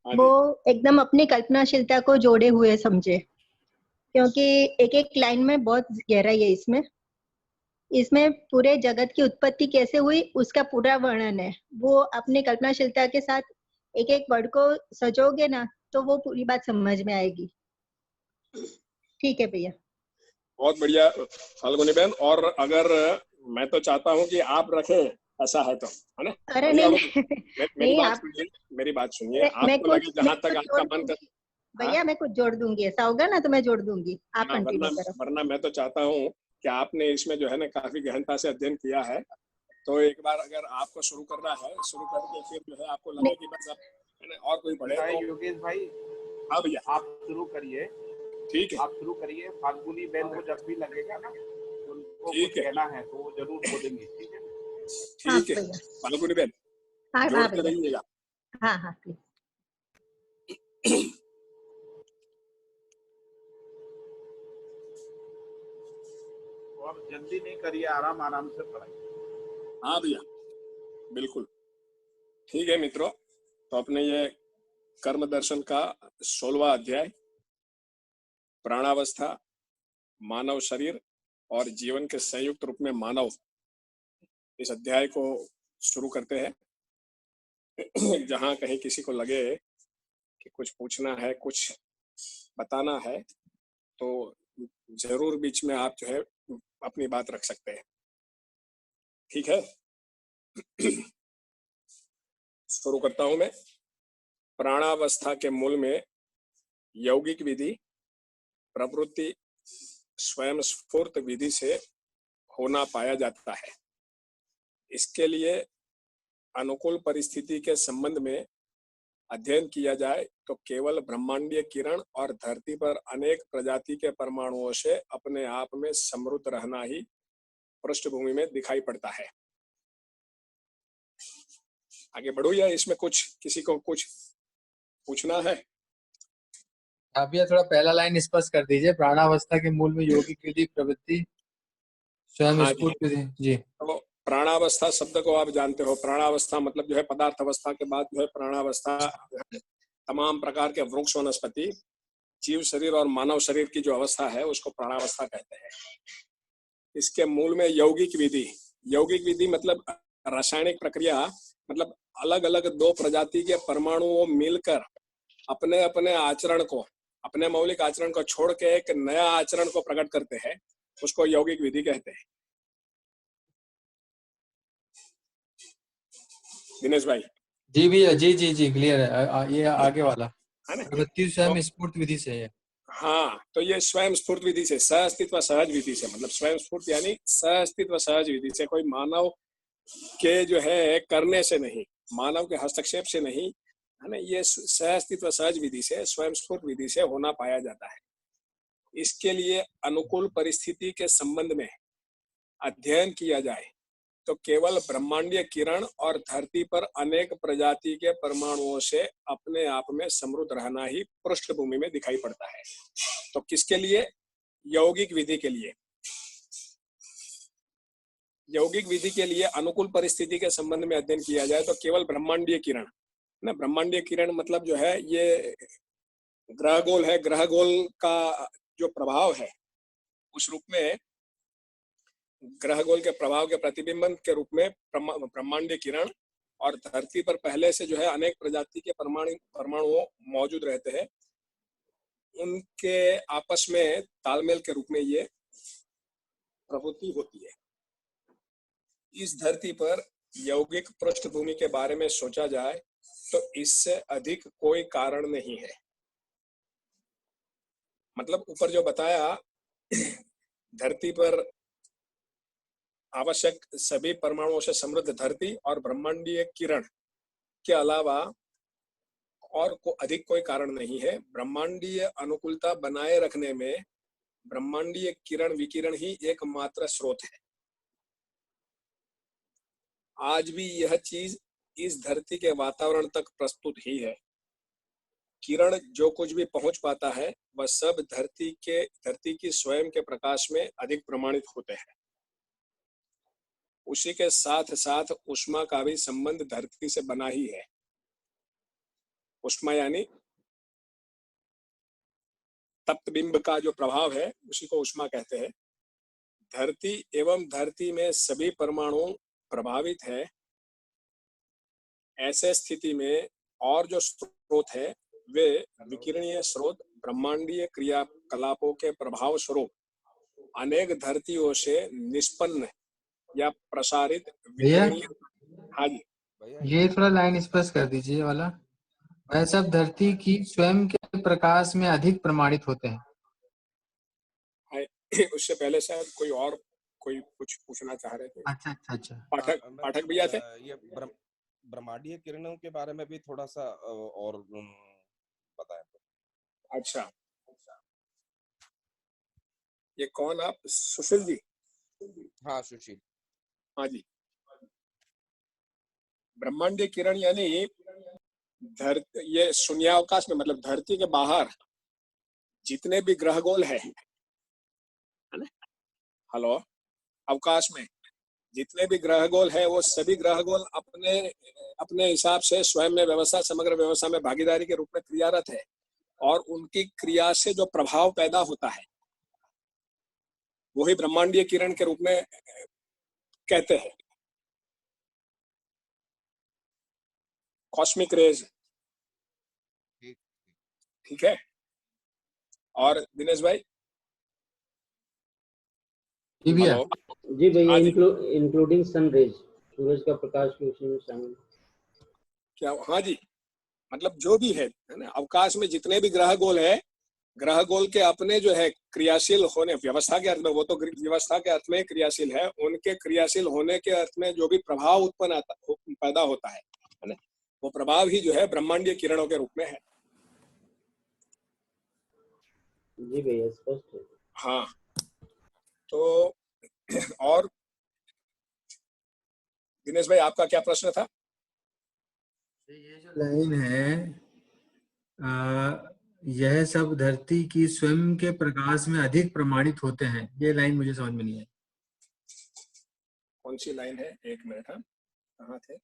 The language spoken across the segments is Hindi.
हाँ वो जी। एकदम अपनी कल्पनाशीलता को जोड़े हुए समझे, क्योंकि एक एक लाइन में बहुत गहराई है इसमें। इसमें पूरे जगत की उत्पत्ति कैसे हुई उसका पूरा वर्णन है। वो अपनी कल्पनाशीलता के साथ एक एक वर्ड को सजोगे ना, तो वो पूरी बात समझ में आएगी। ठीक है भैया। बहुत बढ़िया फाल्गुनी बहन। और अगर मैं तो चाहता हूँ कि आप रखें, ऐसा है तो, है ना? अरे भैया नहीं हो नहीं मेरी नहीं, बात आप सुनिए, मेरी बात सुनिए। आपको लगे मैं जहां तक कुछ आपका जोड़ मन कर। दूंगी हाँ भैया, मैं कुछ जोड़ दूंगी। ऐसा होगा ना तो मैं जोड़ दूंगी, आप हाँ, वरना कंटिन्यू करो। वरना मैं तो चाहता हूँ कि आपने इसमें जो है ना काफी गहनता से अध्ययन किया है, तो एक बार अगर आपको शुरू करना है, शुरू करके फिर जो है आपको लगे नहीं, कि बस अब है ना और कोई पढ़े भाई तो। योगेश भाई, हाँ भैया, आप शुरू करिए। ठीक है, आप शुरू करिए। फाल्गुनी बहन को जब भी लगेगा ना उनको कुछ ठीक है, कहना है तो वो जरूर बोलेंगी, ठीक है? हाँ ठीक है। भैया। फाल्गुनी बहन हाँ हाँ जोड़ते भैया। रहिएगा। हाँ हाँ प्लीज। और जल्दी नहीं करिए, आराम आराम से पढ़ाइए। हाँ भैया, बिल्कुल। ठीक है मित्रों, तो अपने ये कर्म दर्शन का 16वां अध्याय, प्राणावस्था, मानव शरीर और जीवन के संयुक्त रूप में मानव, इस अध्याय को शुरू करते हैं। जहां कहीं किसी को लगे कि कुछ पूछना है, कुछ बताना है, तो जरूर बीच में आप जो है अपनी बात रख सकते हैं। ठीक है, शुरू करता हूं मैं। प्राणावस्था के मूल में यौगिक विधि, प्रवृत्ति स्वयं स्फूर्त विधि से होना पाया जाता है। इसके लिए अनुकूल परिस्थिति के संबंध में अध्ययन किया जाए तो केवल ब्रह्मांडीय किरण और धरती पर अनेक प्रजाति के परमाणुओं से अपने आप में समृद्ध रहना ही पृष्ठभूमि में दिखाई पड़ता है। आगे बढ़ो या इसमें कुछ किसी को कुछ पूछना है? आप भैया थोड़ा पहला लाइन स्पष्ट कर दीजिए। प्राणावस्था के मूल में यौगिक विधि, प्रवृत्ति स्वयं हाँ जी, स्फूर्त विधि। जी। तो प्राणावस्था शब्द को आप जानते हो। प्राणावस्था मतलब जो है पदार्थ अवस्था के बाद जो है प्राणावस्था, तमाम प्रकार के वृक्ष, वनस्पति, जीव शरीर और मानव शरीर की जो अवस्था है उसको प्राणावस्था कहते हैं। इसके मूल में यौगिक विधि, यौगिक विधि मतलब रासायनिक प्रक्रिया, मतलब अलग अलग दो प्रजाति के परमाणुओं मिलकर अपने अपने आचरण को, अपने मौलिक आचरण को छोड़ के एक नया आचरण को प्रकट करते हैं, उसको यौगिक विधि कहते हैं। दिनेश भाई? जी भैया, जी जी जी, क्लियर है। ये आगे वाला है ना? प्रवृत्ति तो स्वयं स्फूर्त विधि से है। हाँ, तो ये स्वयं स्फूर्त विधि से, सहअस्तित्व सहज विधि से, मतलब स्वयं स्फूर्त यानी सहअस्तित्व सहज विधि से, कोई मानव के जो है करने से नहीं, मानव के हस्तक्षेप से नहीं, है ना, ये सहअस्तित्व सहज विधि से, स्वयं स्फूर्त विधि से होना पाया जाता है। इसके लिए अनुकूल परिस्थिति के संबंध में अध्ययन किया जाए तो केवल ब्रह्मांडीय किरण और धरती पर अनेक प्रजाति के परमाणुओं से अपने आप में समृद्ध रहना ही पृष्ठभूमि में दिखाई पड़ता है। तो किसके लिए? यौगिक विधि के लिए। यौगिक विधि के लिए अनुकूल परिस्थिति के संबंध में अध्ययन किया जाए तो केवल ब्रह्मांडीय किरण ना, ब्रह्मांडीय किरण मतलब जो है ये ग्रह गोल है, ग्रह गोल का जो प्रभाव है उस रूप में, ग्रह गोल के प्रभाव के प्रतिबिंबन के रूप में ब्रह्मांडीय किरण और धरती पर पहले से जो है अनेक प्रजाति के परमाणु मौजूद रहते हैं, उनके आपस में तालमेल के रूप में ये प्रवृत्ति होती है। इस धरती पर यौगिक पृष्ठभूमि के बारे में सोचा जाए तो इससे अधिक कोई कारण नहीं है। मतलब ऊपर जो बताया, धरती पर आवश्यक सभी परमाणुओं से समृद्ध धरती और ब्रह्मांडीय किरण के अलावा और अधिक कोई कारण नहीं है। ब्रह्मांडीय अनुकूलता बनाए रखने में ब्रह्मांडीय किरण विकिरण ही एकमात्र स्रोत है। आज भी यह चीज इस धरती के वातावरण तक प्रस्तुत ही है। किरण जो कुछ भी पहुंच पाता है वह सब धरती की स्वयं के प्रकाश में अधिक प्रमाणित होते हैं। उसी के साथ साथ ऊष्मा का भी संबंध धरती से बना ही है। उष्मा यानी तप्त बिंब का जो प्रभाव है उसी को उष्मा कहते हैं। धरती एवं धरती में सभी परमाणु प्रभावित है। ऐसे स्थिति में और जो स्रोत है वे विकिरणीय स्रोत ब्रह्मांडीय क्रियाकलापों के प्रभाव स्वरूप अनेक धरतियों से निष्पन्न या प्रसारित भैया विकिरणीय। हाँ जी, ये थोड़ा लाइन स्पष्ट कर दीजिए ये वाला। वह सब धरती की स्वयं के प्रकाश में अधिक प्रमाणित होते हैं। उससे पहले शायद कोई कुछ पूछना चाह रहे थे। अच्छा पाठक भैया थे। ये ब्रह्मांडीय किरणों के बारे में भी थोड़ा सा और बताएं। अच्छा, ये कौन आप? सुशील जी? हाँ सुशील। हाँ जी। ब्रह्मांडीय किरण यानी ये शून्यावकाश में, मतलब धरती के बाहर जितने भी ग्रहगोल है ना, हेलो, अवकाश में जितने भी ग्रहगोल है वो सभी ग्रहगोल अपने अपने हिसाब से स्वयं में व्यवस्था, समग्र व्यवस्था में भागीदारी के रूप में क्रियारत है और उनकी क्रिया से जो प्रभाव पैदा होता है वही ब्रह्मांडीय किरण के रूप में कहते हैं। Cosmic rays. ठीक है। और दिनेश भाई? जी भैया। हेलो। जी भैया, हाँ जी। इंक्लूडिंग सन रेज, सूरज का प्रकाश भी उसी में शामिल क्या? हाँ जी, मतलब जो भी है ना, अवकाश में जितने भी ग्रहगोल है, ग्रहगोल के अपने जो है क्रियाशील होने, व्यवस्था के अर्थ में, वो तो व्यवस्था के अर्थ में क्रियाशील है, उनके क्रियाशील होने के अर्थ में जो भी प्रभाव उत्पन्न पैदा होता है ना, वो प्रभाव ही जो है ब्रह्मांडीय किरणों के रूप में है। जी भैया, स्पष्ट है। हाँ, तो और दिनेश भाई आपका क्या प्रश्न था? ये जो लाइन है यह सब धरती की स्वयं के प्रकाश में अधिक प्रमाणित होते हैं, ये लाइन मुझे समझ में नहीं आई। कौन सी लाइन है? एक मिनट। हाँ, कहाँ थे?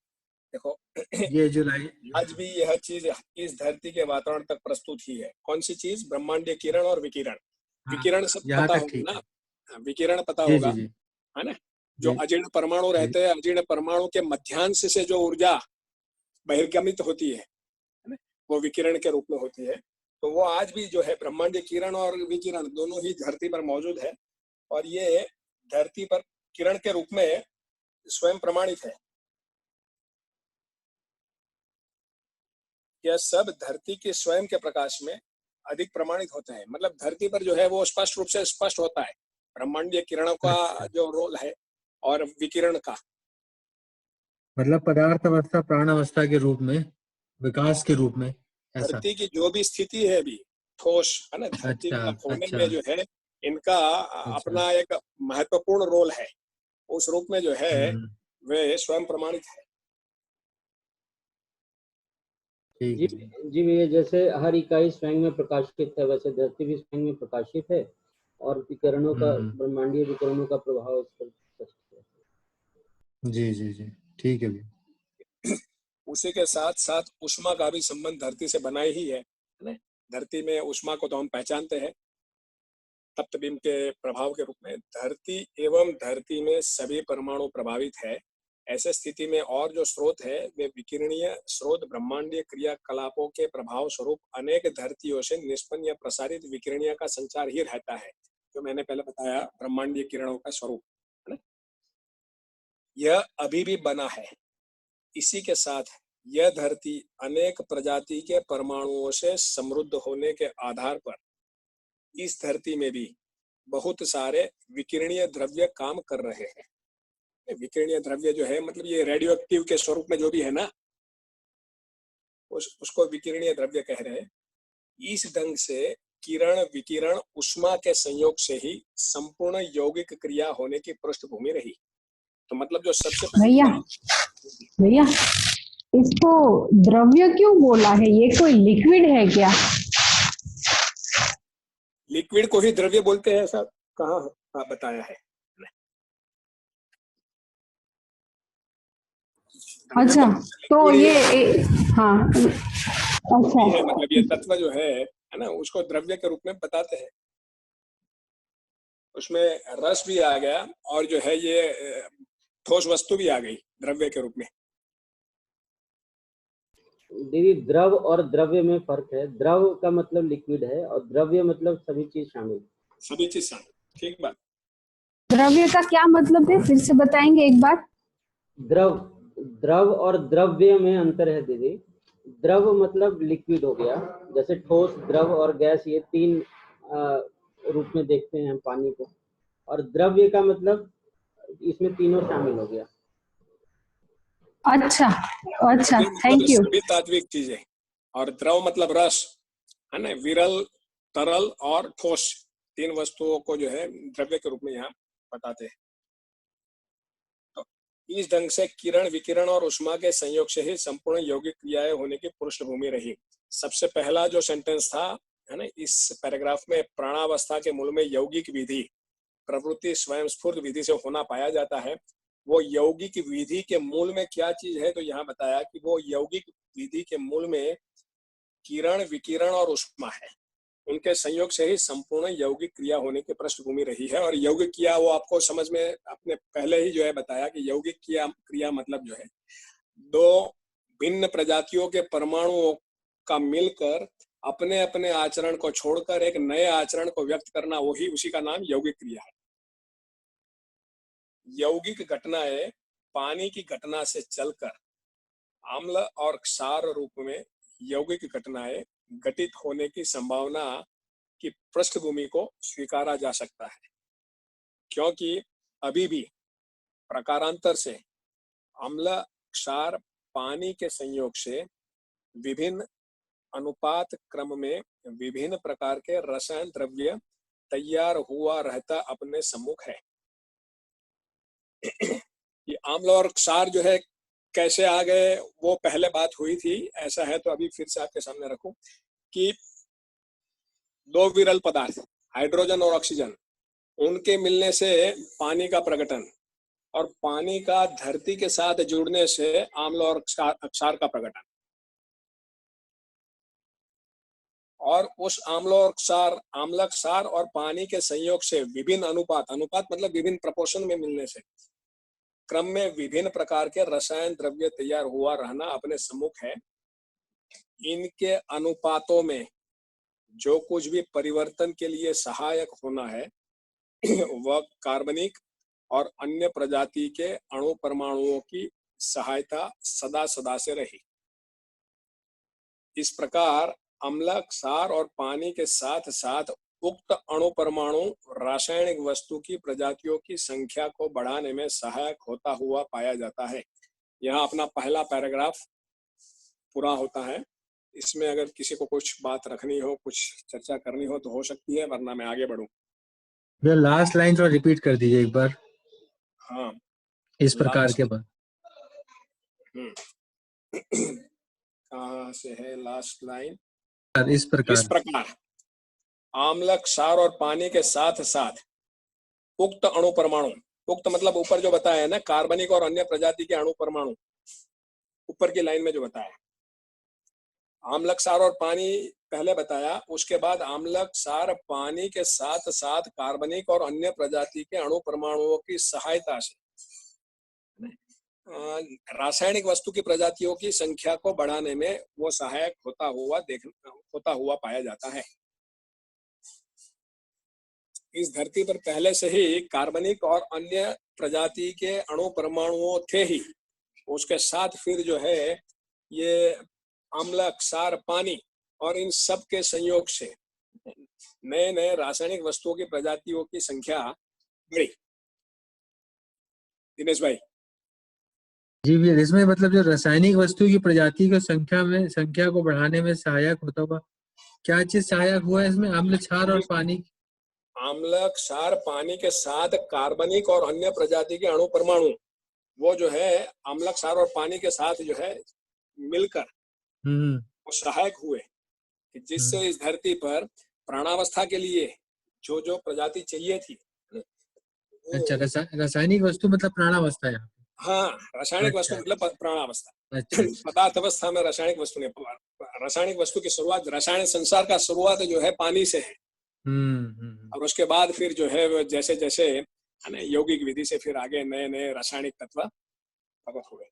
देखो, ये जो लाइन, आज भी यह चीज इस धरती के वातावरण तक प्रस्तुत ही है। कौन सी चीज? ब्रह्मांडीय किरण और विकिरण। विकिरण सब यहाँ पता तक होगा ठीक ना, है। विकिरण पता जी होगा, जी जी है ना? जो जी अजीर्ण परमाणु रहते हैं, अजीर्ण परमाणु के मध्यांश से जो ऊर्जा बहिर्गमित होती है ना, वो विकिरण के रूप में होती है। तो वो आज भी जो है ब्रह्मांडीय किरण और विकिरण दोनों ही धरती पर मौजूद है और ये धरती पर किरण के रूप में स्वयं प्रमाणित है। यह सब धरती के स्वयं के प्रकाश में अधिक प्रमाणित होते हैं। मतलब धरती पर जो है वो स्पष्ट रूप से स्पष्ट होता है ब्रह्मांडीय किरणों का जो रोल है और विकिरण का। मतलब पदार्थ अवस्था, प्राण अवस्था के रूप में, विकास के रूप में, ऐसा। धरती की जो भी स्थिति है अभी ठोस, है ना, धरती का होने में जो है इनका अपना एक महत्वपूर्ण रोल है। उस रूप में जो है वे स्वयं प्रमाणित है। जी भैया, जैसे हर इकाई स्वयं में प्रकाशित है, वैसे धरती भी स्वयं में प्रकाशित है और विकिरणों का, ब्रह्मांडीय विकिरणों का प्रभाव इस पर है। जी जी जी, ठीक है भैया। उसी के साथ साथ ऊष्मा का भी संबंध धरती से बना ही है ना। धरती में ऊष्मा को तो हम पहचानते हैं तप्त बिंब के प्रभाव के रूप में। धरती एवं धरती में सभी परमाणु प्रभावित है। ऐसे स्थिति में और जो स्रोत है वे विकिरणीय स्रोत ब्रह्मांडीय क्रियाकलापों के प्रभाव स्वरूप अनेक धरतियों से निष्पन्न या प्रसारित विकिरणीय का संचार ही रहता है, जो मैंने पहले बताया ब्रह्मांडीय किरणों का स्वरूप है ना। यह अभी भी बना है। इसी के साथ यह धरती अनेक प्रजाति के परमाणुओं से समृद्ध होने के आधार पर इस धरती में भी बहुत सारे विकिरणीय द्रव्य काम कर रहे हैं। विकिरणीय द्रव्य जो है मतलब ये रेडियो एक्टिव के स्वरूप में जो भी है ना, उसको विकिरणीय द्रव्य कह रहे हैं। इस ढंग से किरण विकिरण ऊष्मा के संयोग से ही संपूर्ण यौगिक क्रिया होने की पृष्ठभूमि रही। तो मतलब जो सबसे भैया इसको द्रव्य क्यों बोला है? ये कोई लिक्विड है क्या? लिक्विड को ही द्रव्य बोलते हैं, ऐसा कहाँ बताया है? अच्छा, तो ये हाँ, अच्छा है, मतलब ये तत्व जो है ना, उसको द्रव्य के रूप में बताते हैं। उसमें रस भी आ गया और जो है ये ठोस वस्तु भी आ गई द्रव्य के रूप में। दीदी द्रव और द्रव्य में फर्क है। द्रव का मतलब लिक्विड है और द्रव्य मतलब सभी चीज शामिल। सभी चीज शामिल, ठीक बात। द्रव्य का क्या मतलब है, फिर से बताएंगे एक बार? द्रव और द्रव्य में अंतर है दीदी। द्रव मतलब लिक्विड हो गया, जैसे ठोस, द्रव और गैस, ये तीन रूप में देखते हैं हम पानी को। और द्रव्य का मतलब इसमें तीनों शामिल हो गया। अच्छा अच्छा, द्रव्य मतलब थैंक यू। सभी तात्विक चीजें, और द्रव मतलब रस, है ना, विरल, तरल और ठोस, तीन वस्तुओं को जो है द्रव्य के रूप में यहाँ बताते हैं। तो इस ढंग से किरण, विकिरण और उष्मा के संयोग से ही संपूर्ण यौगिक क्रियाएं होने की पृष्ठभूमि रही। सबसे पहला जो सेंटेंस था, है ना, इस पैराग्राफ में, प्राणावस्था के मूल में यौगिक विधि प्रवृत्ति स्वयं स्फूर्त विधि से होना पाया जाता है। वो यौगिक विधि के मूल में क्या चीज है, तो यहाँ बताया कि वो यौगिक विधि के मूल में किरण, विकिरण और उष्मा है। उनके संयोग से ही संपूर्ण यौगिक क्रिया होने की पृष्ठभूमि रही है। और यौगिक क्रिया वो आपको समझ में, आपने पहले ही जो है बताया कि यौगिक क्रिया मतलब जो है दो भिन्न प्रजातियों के परमाणुओं का मिलकर अपने अपने आचरण को छोड़कर एक नए आचरण को व्यक्त करना, वही उसी का नाम यौगिक क्रिया है। यौगिक घटनाएं पानी की घटना से चलकर अम्ल और क्षार रूप में यौगिक घटनाएं घटित होने की संभावना की पृष्ठभूमि को स्वीकारा जा सकता है, क्योंकि अभी भी प्रकारांतर से अम्ल क्षार पानी के संयोग से विभिन्न अनुपात क्रम में विभिन्न प्रकार के रसायन द्रव्य तैयार हुआ रहता अपने सम्मुख है। ये अम्ल और क्षार जो है कैसे आ गए, वो पहले बात हुई थी। ऐसा है तो अभी फिर से आपके सामने रखूं कि दो विरल पदार्थ, हाइड्रोजन और ऑक्सीजन, उनके मिलने से पानी का प्रकटन, और पानी का धरती के साथ जुड़ने से अम्ल और क्षार का प्रकटन। और उस अम्ल क्षार और पानी के संयोग से विभिन्न अनुपात मतलब विभिन्न प्रपोर्शन में मिलने से क्रम में विभिन्न प्रकार के रसायन द्रव्य तैयार हुआ रहना अपने सम्मुख है। इनके अनुपातों में जो कुछ भी परिवर्तन के लिए सहायक होना है वह कार्बनिक और अन्य प्रजाति के अणु परमाणुओं की सहायता सदा से रही। इस प्रकार अम्ल, क्षार और पानी के साथ साथ उक्त अणु परमाणु रासायनिक वस्तु की प्रजातियों की संख्या को बढ़ाने में सहायक होता हुआ पाया जाता है। यहाँ अपना पहला पैराग्राफ पूरा होता है। इसमें अगर किसी को कुछ बात रखनी हो, कुछ चर्चा करनी हो तो हो सकती है, वरना मैं आगे बढ़ूं। लास्ट लाइन थोड़ा रिपीट कर दीजिए एक बार। हाँ, इस प्रकार के बाद कहाँ से है लास्ट लाइन? इस प्रकार अम्ल, क्षार और पानी के साथ साथ उक्त अणु परमाणु, उक्त मतलब ऊपर जो बताया है ना, कार्बनिक और अन्य प्रजाति के अणु परमाणु, ऊपर की लाइन में जो बताया, अम्ल, क्षार और पानी पहले बताया, उसके बाद अम्ल, क्षार, पानी के साथ साथ कार्बनिक और अन्य प्रजाति के अणु परमाणुओं की सहायता से रासायनिक वस्तु की प्रजातियों की संख्या को बढ़ाने में वो सहायक होता हुआ पाया जाता है। इस धरती पर पहले से ही कार्बनिक और अन्य प्रजाति के अणु परमाणुओं थे ही, उसके साथ फिर जो है ये अम्ल, क्षार, पानी और इन सब के संयोग से नए नए रासायनिक वस्तुओं की प्रजातियों की संख्या बढ़ी। दिनेश भाई जी भैया, इसमें मतलब जो रासायनिक वस्तु की प्रजाति की संख्या को बढ़ाने में सहायक होता हुआ, क्या चीज सहायक हुआ है इसमें? अम्ल, क्षार और पानी। अम्ल, क्षार, पानी के साथ कार्बनिक और अन्य प्रजाति के अणु परमाणु, वो जो है अम्ल, क्षार और पानी के साथ जो है मिलकर वो सहायक हुए कि जिससे इस धरती पर प्राणावस्था के लिए जो जो प्रजाति चाहिए थी। अच्छा, रासायनिक वस्तु मतलब प्राणावस्था है। हाँ, रासायनिक वस्तु मतलब प्राणावस्था। पदार्थ अवस्था में रासायनिक वस्तु नहीं, रासायनिक वस्तु की शुरुआत, रसायन संसार का शुरुआत जो है पानी से है। और उसके बाद फिर जो है वो जैसे जैसे यौगिक विधि से फिर आगे नए नए रासायनिक तत्व प्रकट हुए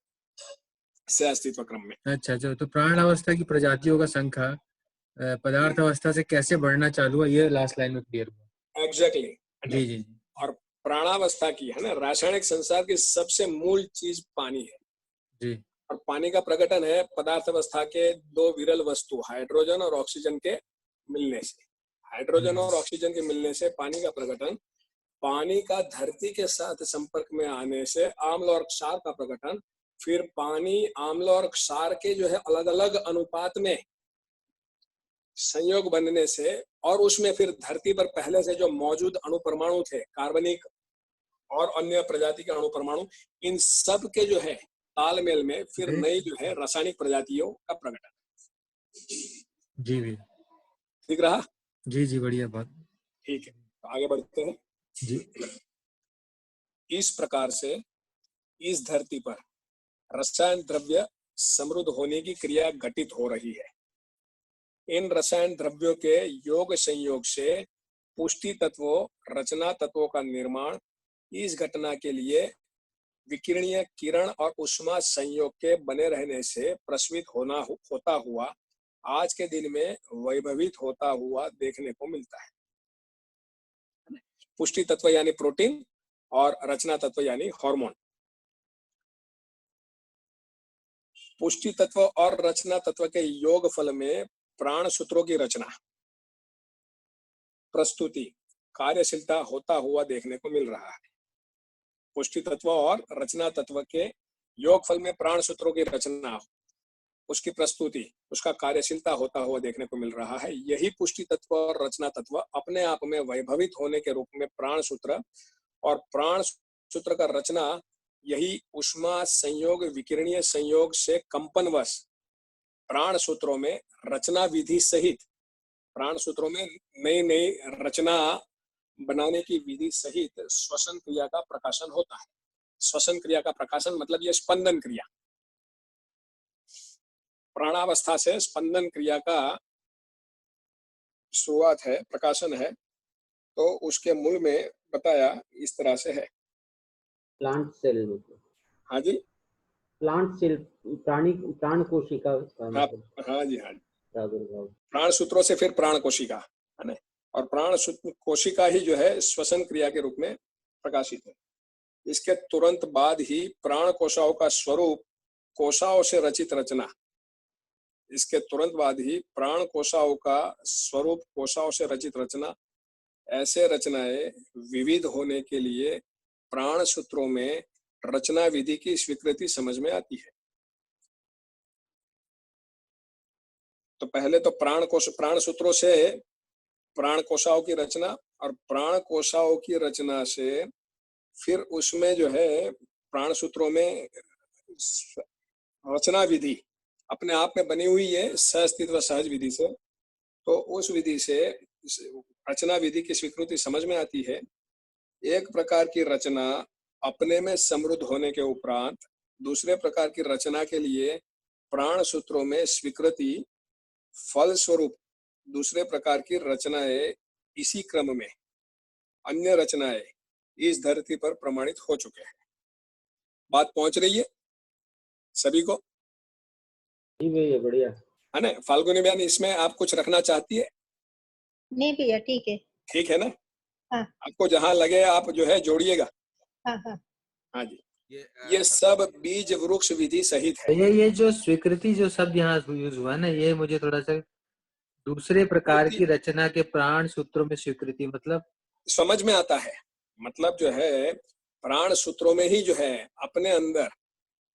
से अस्तित्व क्रम में। अच्छा, तो प्राण अवस्था की प्रजातियों का संख्या पदार्थ अवस्था से कैसे बढ़ना चालू हुआ, ये लास्ट लाइन में क्लियर हुआ। एग्जैक्टली। जी जी। और प्राणावस्था की है ना, रासायनिक संसार की सबसे मूल चीज पानी है जी। और पानी का प्रकटन है पदार्थ अवस्था के दो विरल वस्तु हाइड्रोजन और ऑक्सीजन के मिलने से। हाइड्रोजन और ऑक्सीजन के मिलने से पानी का प्रकटन, पानी का धरती के साथ संपर्क में आने से आम्ल और क्षार का प्रकटन, फिर पानी आम्ल और क्षार के जो है अलग अलग अनुपात में संयोग बनने से, और उसमें फिर धरती पर पहले से जो मौजूद अणु परमाणु थे, कार्बनिक और अन्य प्रजाति के अणु परमाणु, इन सब के जो है तालमेल में फिर नई जो है रासायनिक प्रजातियों का प्रकटन। जी भी ठीक रहा? जी जी, बढ़िया बात। ठीक है, तो आगे बढ़ते हैं जी। इस प्रकार से इस धरती पर रसायन द्रव्य समृद्ध होने की क्रिया घटित हो रही है। इन रसायन द्रव्यों के योग संयोग से पुष्टि तत्वों, रचना तत्वों का निर्माण, इस घटना के लिए विकिरणीय किरण और उष्मा संयोग के बने रहने से प्रस्वित होता हुआ आज के दिन में वैभवित होता हुआ देखने को मिलता है। पुष्टि तत्व यानी प्रोटीन और रचना तत्व यानी हार्मोन। पुष्टि तत्व और रचना तत्व के योग फल में प्राण सूत्रों की रचना, प्रस्तुति, कार्यशीलता होता हुआ देखने को मिल रहा है। पुष्टि तत्व और रचना तत्व के योग फल में प्राण सूत्रों की रचना, उसकी प्रस्तुति, उसका कार्यशीलता होता हुआ देखने को मिल रहा है। यही पुष्टि तत्व और रचना तत्व अपने आप में वैभवित होने के रूप में प्राण सूत्र, और प्राण सूत्र का रचना यही उष्मा संयोग विकिरणीय संयोग से कंपनवश प्राण सूत्रों में रचना विधि सहित, प्राण सूत्रों में नई नई रचना बनाने की विधि सहित श्वसन क्रिया का प्रकाशन होता है। श्वसन क्रिया का प्रकाशन मतलब ये स्पंदन क्रिया, प्राणावस्था से स्पंदन क्रिया का शुरुआत है, प्रकाशन है। तो उसके मूल में बताया इस तरह से है। प्लांट सेल मतलब। हाँ जी, प्लांट सेल, प्राण कोशिका। हाँ जी, प्रादुर्भाव। प्राण सूत्रों से फिर प्राण कोशिका है ना, और प्राण कोशिका ही जो है श्वसन क्रिया के रूप में प्रकाशित है। इसके तुरंत बाद ही प्राण कोशाओं का स्वरूप, कोशाओं से रचित रचना, इसके तुरंत बाद ही प्राण कोशाओं का स्वरूप, कोशाओं से रचित रचना, ऐसे रचनाएं विविध होने के लिए प्राण सूत्रों में रचना विधि की स्वीकृति समझ में आती है। तो पहले तो प्राण सूत्रों से प्राण कोशाओं की रचना, और प्राण कोशाओं की रचना से फिर उसमें जो है प्राण सूत्रों में रचना विधि अपने आप में बनी हुई है सहअस्तित्व सहज विधि से। तो उस विधि से रचना विधि की स्वीकृति समझ में आती है। एक प्रकार की रचना अपने में समृद्ध होने के उपरांत दूसरे प्रकार की रचना के लिए प्राण सूत्रों में स्वीकृति, फल स्वरूप दूसरे प्रकार की रचनाएं, इसी क्रम में अन्य रचनाएं इस धरती पर प्रमाणित हो चुके हैं। बात पहुंच रही है सभी को? जी भैया, बढ़िया है ना। फाल्गुनी बहन, इसमें आप कुछ रखना चाहती है? नहीं भैया, ठीक है। ठीक है ना? हाँ। आपको जहां लगे आप जो है जोड़िएगा। हाँ हाँ हाँ जी, ये सब बीज वृक्ष विधि सहित है। ये जो स्वीकृति जो शब्द यहाँ यूज हुआ ना, ये मुझे थोड़ा सा दूसरे प्रकार की रचना के प्राण सूत्रों में स्वीकृति मतलब समझ में आता है। मतलब जो है प्राण सूत्रों में ही जो है अपने अंदर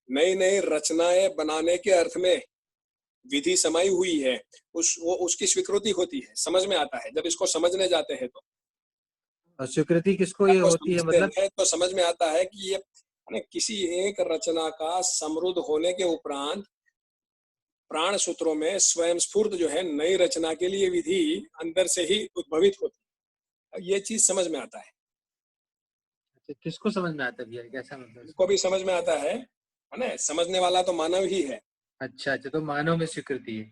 नई नई रचनाएं बनाने के अर्थ में विधि समाई हुई है, उसकी स्वीकृति होती है, समझ में आता है। जब इसको समझने जाते हैं तो स्वीकृति किसको ये होती है? मतलब तो समझ में आता है कि ये किसी एक रचना का समृद्ध होने के उपरांत प्राण सूत्रों में स्वयं स्फूर्त जो है नई रचना के लिए विधि अंदर से ही उद्भवित होती है। ये चीज समझ में आता है। किसको समझ में आता है? कैसा मतलब? को भी समझ में आता है ना। समझने वाला तो मानव ही है। अच्छा, तो मानव में स्वीकृति है।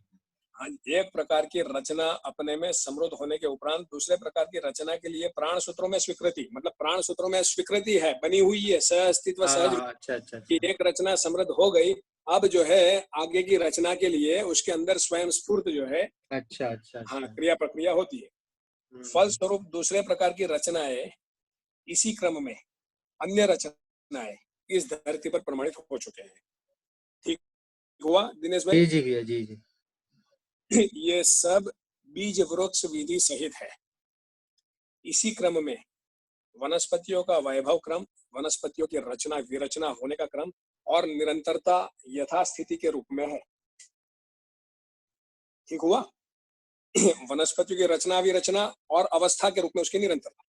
हाँ, एक प्रकार की रचना अपने में समृद्ध होने के उपरांत दूसरे प्रकार की रचना के लिए प्राण सूत्रों में स्वीकृति, मतलब प्राण सूत्रों में स्वीकृति है, बनी हुई है, सह अस्तित्व सहज अच्छा की एक रचना समृद्ध हो गई। अब जो है आगे की रचना के लिए उसके अंदर स्वयं स्फूर्त जो है अच्छा हाँ क्रिया प्रक्रिया होती है। फल स्वरूप दूसरे प्रकार की रचनाएं इसी क्रम में अन्य रचनाएं इस धरती पर प्रमाणित हो चुके हैं। ठीक हुआ दिनेश भाई? जी भैया, जी जी। ये सब बीज वृक्ष विधि सहित है। इसी क्रम में वनस्पतियों का वैभव क्रम, वनस्पतियों की रचना विरचना होने का क्रम और निरंतरता यथास्थिति के रूप में है। ठीक हुआ? वनस्पतियों की रचना विरचना और अवस्था के रूप में उसकी निरंतरता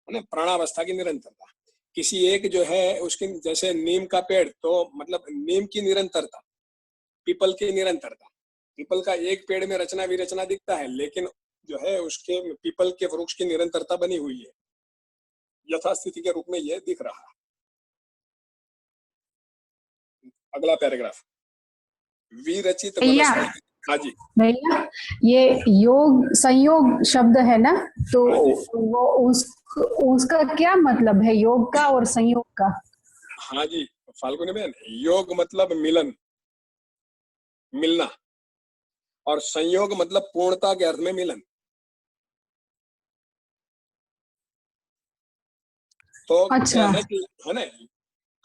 है ना, प्राणावस्था की निरंतरता। किसी एक जो है उसकी, जैसे नीम का पेड़, तो मतलब नीम की निरंतरता, पीपल की निरंतरता। पीपल का एक पेड़ में रचना विरचना दिखता है, लेकिन जो है उसके पीपल के वृक्ष की निरंतरता बनी हुई है, यथास्थिति के रूप में यह दिख रहा है। अगला पैराग्राफ, विरचित भैया वनस्पति। हाँ जी भैया, ये योग संयोग शब्द है ना, तो वो उसका क्या मतलब है, योग का और संयोग का? हाँ जी फाल्गुनी बहन, योग मतलब मिलन, मिलना, और संयोग मतलब पूर्णता के अर्थ में मिलन। तो अच्छा। क्या है कि है ना,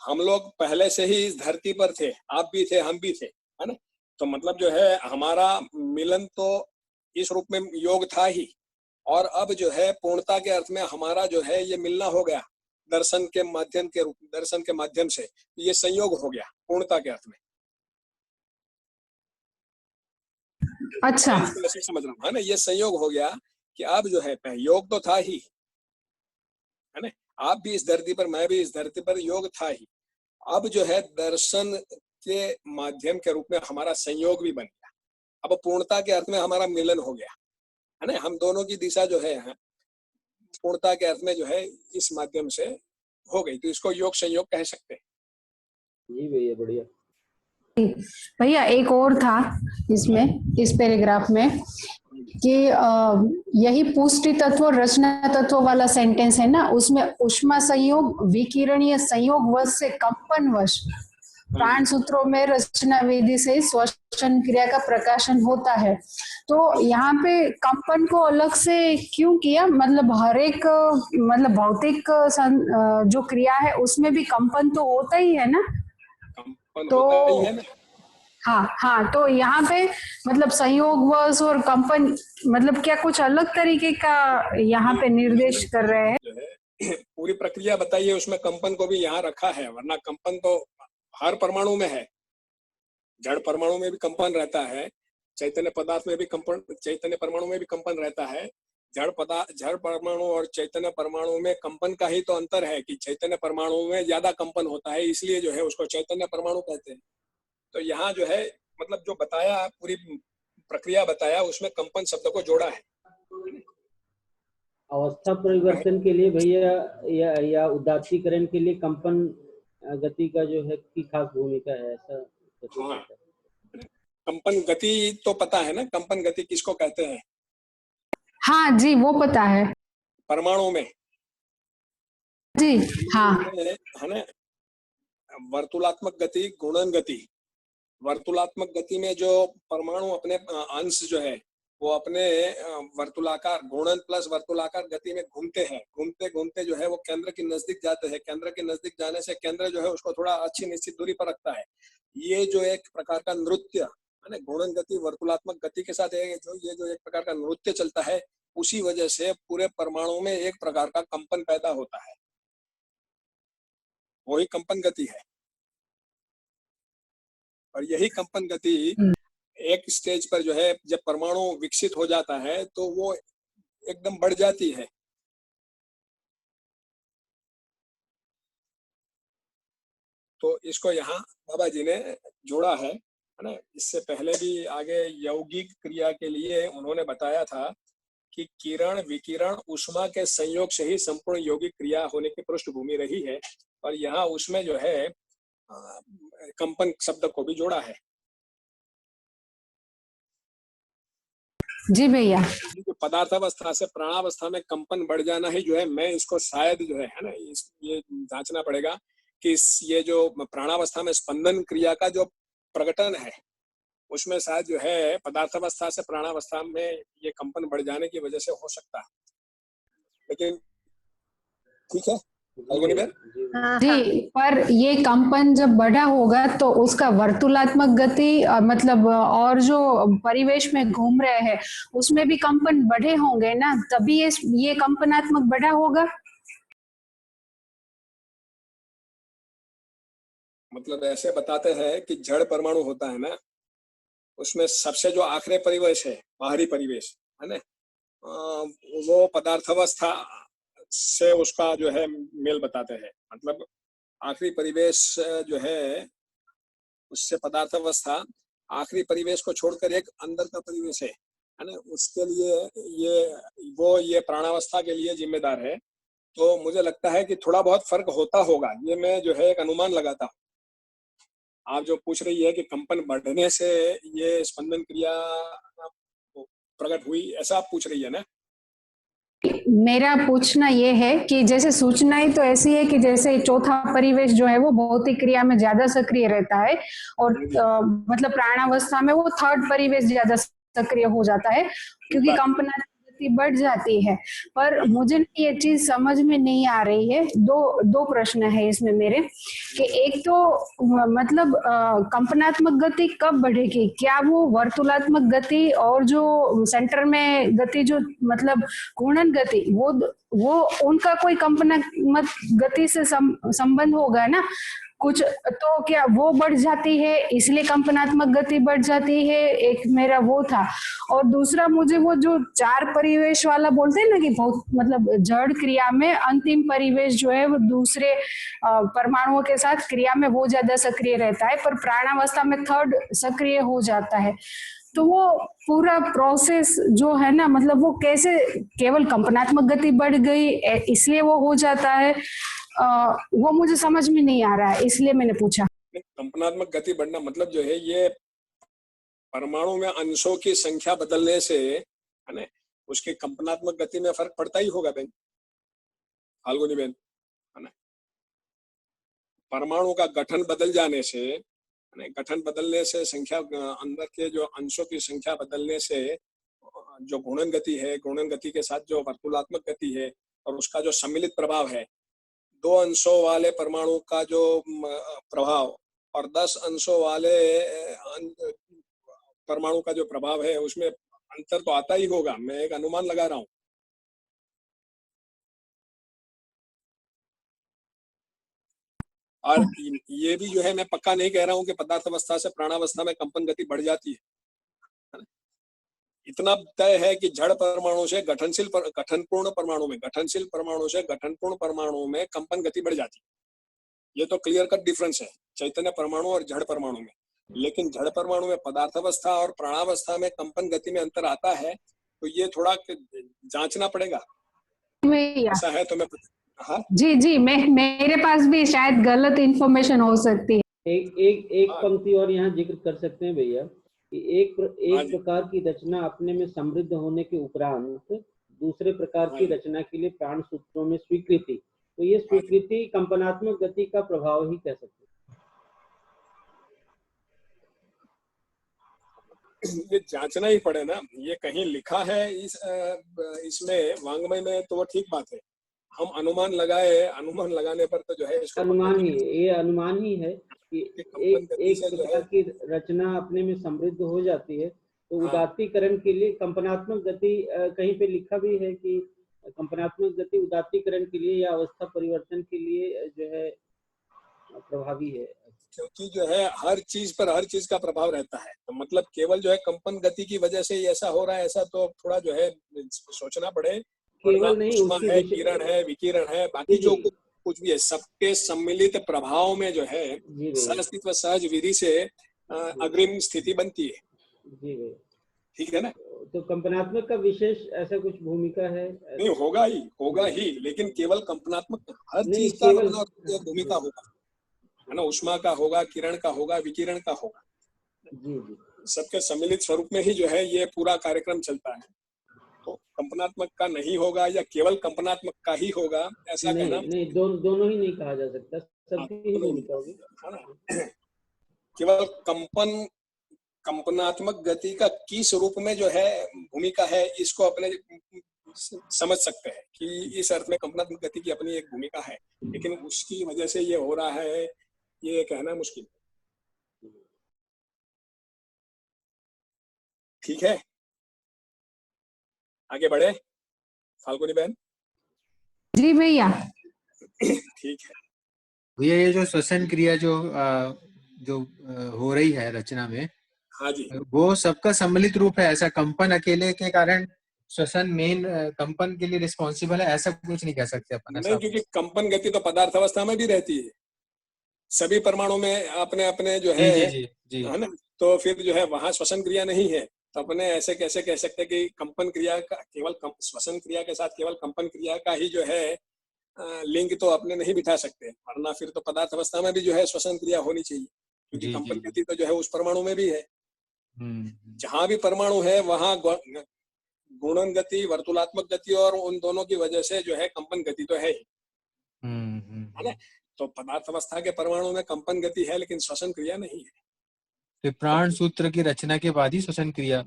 हम लोग पहले से ही इस धरती पर थे, आप भी थे, हम भी थे, है ना। तो मतलब जो है हमारा मिलन तो इस रूप में योग था ही, और अब जो है पूर्णता के अर्थ में हमारा जो है ये मिलना हो गया दर्शन के माध्यम के रूप, दर्शन के माध्यम से ये संयोग हो गया पूर्णता के अर्थ में। अच्छा, ऐसे समझ रहा हूँ, है ना, ये संयोग हो गया कि अब जो है योग तो था ही, है ना, आप भी इस धरती पर, मैं भी इस धरती पर, योग था ही। अब जो है दर्शन के माध्यम के रूप में हमारा संयोग भी बन गया, अब पूर्णता के अर्थ में हमारा मिलन हो गया, है ना। हम दोनों की दिशा जो है पूर्णता के अर्थ में जो है इस माध्यम से हो गई, तो इसको योग संयोग कह सकते हैं। जी भैया, बढ़िया। भैया एक और था इसमें, इस पैराग्राफ में, कि यही पुष्टि तत्व और रचना तत्व वाला सेंटेंस है ना, उसमें उष्मा संयोग विकिरणीय संयोग वश से कंपन वश प्राण सूत्रों में रचना विधि से श्वसन क्रिया का प्रकाशन होता है। तो यहाँ पे कंपन को अलग से क्यों किया? मतलब हर एक मतलब भौतिक जो क्रिया है उसमें भी कंपन तो होता ही है ना, कंपन तो होता ही है ना। हाँ हाँ, तो यहाँ पे मतलब संयोग वश और कंपन, मतलब क्या कुछ अलग तरीके का यहाँ पे निर्देश कर रहे हैं? जो है पूरी प्रक्रिया बताइए, उसमें कंपन को भी यहाँ रखा है, वरना कंपन तो हर परमाणु में है। जड़ परमाणु में भी कंपन रहता है, चैतन्य पदार्थ में भी कंपन, चैतन्य परमाणु में भी कंपन रहता है। जड़ परमाणु और चैतन्य परमाणु में कंपन का ही तो अंतर है कि चैतन्य परमाणु में ज्यादा कंपन होता है, इसलिए जो है उसको चैतन्य परमाणु कहते हैं। तो यहाँ जो है मतलब जो बताया, पूरी प्रक्रिया बताया, उसमें कंपन शब्द को जोड़ा है। अवस्था परिवर्तन के लिए भैया या उदासीकरण के लिए कंपन गति का जो है की खास भूमिका है, ऐसा? हाँ, कंपन गति तो पता है ना, कंपन गति किसको कहते हैं? हाँ जी, वो पता है, परमाणु में जी हाँ, है ना, वर्तुलात्मक गति, गुणन गति। वर्तुलात्मक गति में जो परमाणु अपने अंश जो है वो अपने वर्तुलाकार, गुणन प्लस वर्तुलाकार गति में घूमते हैं, घूमते घूमते जो है वो केंद्र के नजदीक जाते हैं। केंद्र के नजदीक जाने से केंद्र जो है उसको थोड़ा अच्छी निश्चित दूरी पर रखता है। ये जो एक प्रकार का नृत्य है ना, गुणन गति वर्तुलात्मक गति के साथ ये जो एक प्रकार का नृत्य चलता है, उसी वजह से पूरे परमाणु में एक प्रकार का कंपन पैदा होता है, वही कंपन गति है। और यही कंपन गति एक स्टेज पर जो है जब परमाणु विकसित हो जाता है तो वो एकदम बढ़ जाती है। तो इसको यहाँ बाबा जी ने जोड़ा है ना। इससे पहले भी आगे यौगिक क्रिया के लिए उन्होंने बताया था कि किरण विकिरण उष्मा के संयोग से ही संपूर्ण यौगिक क्रिया होने की पृष्ठभूमि रही है, और यहाँ उसमें जो है कंपन शब्द को भी जोड़ा है। जी भैया। जो पदार्थावस्था से प्राणावस्था में कंपन बढ़ जाना ही जो है, मैं इसको शायद जो है ना, ये जांचना पड़ेगा कि ये जो प्राणावस्था में स्पंदन क्रिया का जो प्रकटन है उसमें शायद जो है पदार्थावस्था से प्राणावस्था में ये कंपन बढ़ जाने की वजह से हो सकता है। लेकिन ठीक है जी, पर ये कंपन जब बढ़ा होगा तो उसका वर्तुलात्मक गति मतलब और जो परिवेश में घूम रहे हैं उसमें भी कंपन बढ़े होंगे ना, तभी ये कंपनात्मक बढ़ा होगा। मतलब ऐसे बताते हैं कि जड़ परमाणु होता है ना, उसमें सबसे जो आखिरी परिवेश है, बाहरी परिवेश है ना, वो पदार्थावस्था से उसका जो है मेल बताते हैं। मतलब आखिरी परिवेश जो है उससे पदार्थावस्था आखिरी परिवेश को छोड़कर एक अंदर का परिवेश है ना, उसके लिए ये प्राणावस्था के लिए जिम्मेदार है। तो मुझे लगता है कि थोड़ा बहुत फर्क होता होगा, ये मैं जो है एक अनुमान लगाता हूँ। आप जो पूछ रही है कि कंपन बढ़ने से ये स्पंदन क्रिया प्रकट हुई, ऐसा आप पूछ रही है ना? मेरा पूछना ये है कि जैसे सूचना ही तो ऐसी है कि जैसे चौथा परिवेश जो है वो भौतिक क्रिया में ज्यादा सक्रिय रहता है और मतलब प्राणावस्था में वो थर्ड परिवेश ज्यादा सक्रिय हो जाता है क्योंकि कंपना बढ़ जाती है। पर मुझे ये चीज समझ में नहीं आ रही है। दो प्रश्न है इसमें मेरे कि एक तो मतलब कंपनात्मक गति कब बढ़ेगी, क्या वो वर्तुलात्मक गति और जो सेंटर में गति जो मतलब घूर्णन गति वो उनका कोई कंपनात्मक गति से संबंध होगा ना कुछ, तो क्या वो बढ़ जाती है इसलिए कंपनात्मक गति बढ़ जाती है? एक मेरा वो था। और दूसरा मुझे वो जो चार परिवेश वाला बोलते हैं ना कि बहुत मतलब जड़ क्रिया में अंतिम परिवेश जो है वो दूसरे परमाणुओं के साथ क्रिया में वो ज्यादा सक्रिय रहता है पर प्राणावस्था में थर्ड सक्रिय हो जाता है, तो वो पूरा प्रोसेस जो है ना मतलब वो कैसे केवल कंपनात्मक गति बढ़ गई इसलिए वो हो जाता है, वो मुझे समझ में नहीं आ रहा है, इसलिए मैंने पूछा। कंपनात्मक गति बढ़ना मतलब जो है ये परमाणु में अंशों की संख्या बदलने से है ना, उसकी कंपनात्मक गति में फर्क पड़ता ही होगा बहन, फाल्गुनी बहन, है ना। परमाणु का गठन बदल जाने से, गठन बदलने से संख्या अंदर के जो अंशों की संख्या बदलने से जो घूर्णन गति है, घूर्णन गति के साथ जो वर्तुलात्मक गति है और उसका जो सम्मिलित प्रभाव है, 2 अंशों वाले परमाणु का जो प्रभाव और 10 अंशों वाले परमाणु का जो प्रभाव है उसमें अंतर तो आता ही होगा, मैं एक अनुमान लगा रहा हूँ। और ये भी जो है मैं पक्का नहीं कह रहा हूँ कि पदार्थावस्था से प्राणावस्था में कंपन गति बढ़ जाती है। इतना तय है कि जड़ परमाणु से गठनपूर्ण परमाणु में कंपन गति बढ़ जाती है। ये तो क्लियर कट डिफरेंस है चैतन्य परमाणु और जड़ परमाणु में। लेकिन जड़ परमाणु में पदार्थावस्था और प्राणावस्था में कंपन गति में अंतर आता है, तो ये थोड़ा जांचना पड़ेगा। ऐसा है तो मैं जी मेरे पास भी शायद गलत इंफॉर्मेशन हो सकती है। एक पंक्ति और यहाँ जिक्र कर सकते हैं भैया कि एक प्रकार की रचना अपने में समृद्ध होने के उपरांत दूसरे प्रकार की रचना के लिए प्राण सूत्रों में स्वीकृति, तो ये स्वीकृति कंपनात्मक गति का प्रभाव ही कह सकते हैं। ये जांचना ही पड़े ना, ये कहीं लिखा है इसमें वांग्मय में तो वो ठीक बात है। हम अनुमान लगाने पर तो जो है ये अनुमान ही है कि एक प्रकार की रचना अपने में समृद्ध हो जाती है, तो उदात्तीकरण के लिए कंपनात्मक गति कहीं पे लिखा भी है कि कंपनात्मक गति उदात्तीकरण के लिए या अवस्था परिवर्तन के लिए जो है प्रभावी है, क्योंकि जो है हर चीज पर हर चीज का प्रभाव रहता है। तो मतलब केवल जो है कंपन गति की वजह से ऐसा हो रहा है, ऐसा तो थोड़ा जो है सोचना पड़े। केवल नहीं, उष्मा है, किरण है, विकिरण है, बाकी जो कुछ भी है, सबके सम्मिलित प्रभाव में जो है सहअस्तित्व सहज विधि से अग्रिम स्थिति बनती है। जी ठीक है ना। तो कंपनात्मक का विशेष ऐसा कुछ भूमिका है? नहीं, होगा ही, लेकिन केवल कंपनात्मक हर चीज का भूमिका होगा, है ना। उष्मा का होगा, किरण का होगा, विकिरण का होगा। जी सबके सम्मिलित स्वरूप में ही जो है ये पूरा कार्यक्रम चलता है। तो कंपनात्मक का नहीं होगा या केवल कंपनात्मक का ही होगा, ऐसा नहीं कहना नहीं, दोनों ही नहीं कहा जा सकता, सबकी ही भूमिका होगी, है ना। केवल कंपनात्मक गति का किस रूप में जो है भूमिका है, इसको अपने समझ सकते हैं कि इस अर्थ में कंपनात्मक गति की अपनी एक भूमिका है, लेकिन उसकी वजह से ये हो रहा है ये कहना मुश्किल। ठीक है, आगे बढ़े फाल्गुनी बहन। जी भैया। ठीक है भैया, ये जो श्वसन क्रिया जो हो रही है रचना में, हाँ जी, वो सबका सम्मिलित रूप है, ऐसा कंपन अकेले के कारण श्वसन मेन कंपन के लिए रिस्पॉन्सिबल है, ऐसा कुछ नहीं कह सकते अपन नहीं, क्योंकि कंपन गति तो पदार्थ अवस्था में भी रहती है, सभी परमाणु में अपने अपने जो है, जी है ना। तो फिर जो है वहां श्वसन क्रिया नहीं है, तो अपने ऐसे कैसे कह सकते हैं कि कंपन क्रिया का केवल श्वसन क्रिया के साथ केवल कंपन क्रिया का ही जो है लिंक तो अपने नहीं बिठा सकते, वरना फिर तो पदार्थ अवस्था में भी जो है श्वसन क्रिया होनी चाहिए, क्योंकि कंपन गति तो जो है उस परमाणु में भी है। जहां भी परमाणु है वहां गुणन गति, वर्तुलात्मक गति और उन दोनों की वजह से जो है कंपन गति तो है ही, है ना। तो पदार्थ अवस्था के परमाणु में कंपन गति है लेकिन श्वसन क्रिया नहीं है। तो प्राण सूत्र की रचना के बाद ही श्वसन क्रिया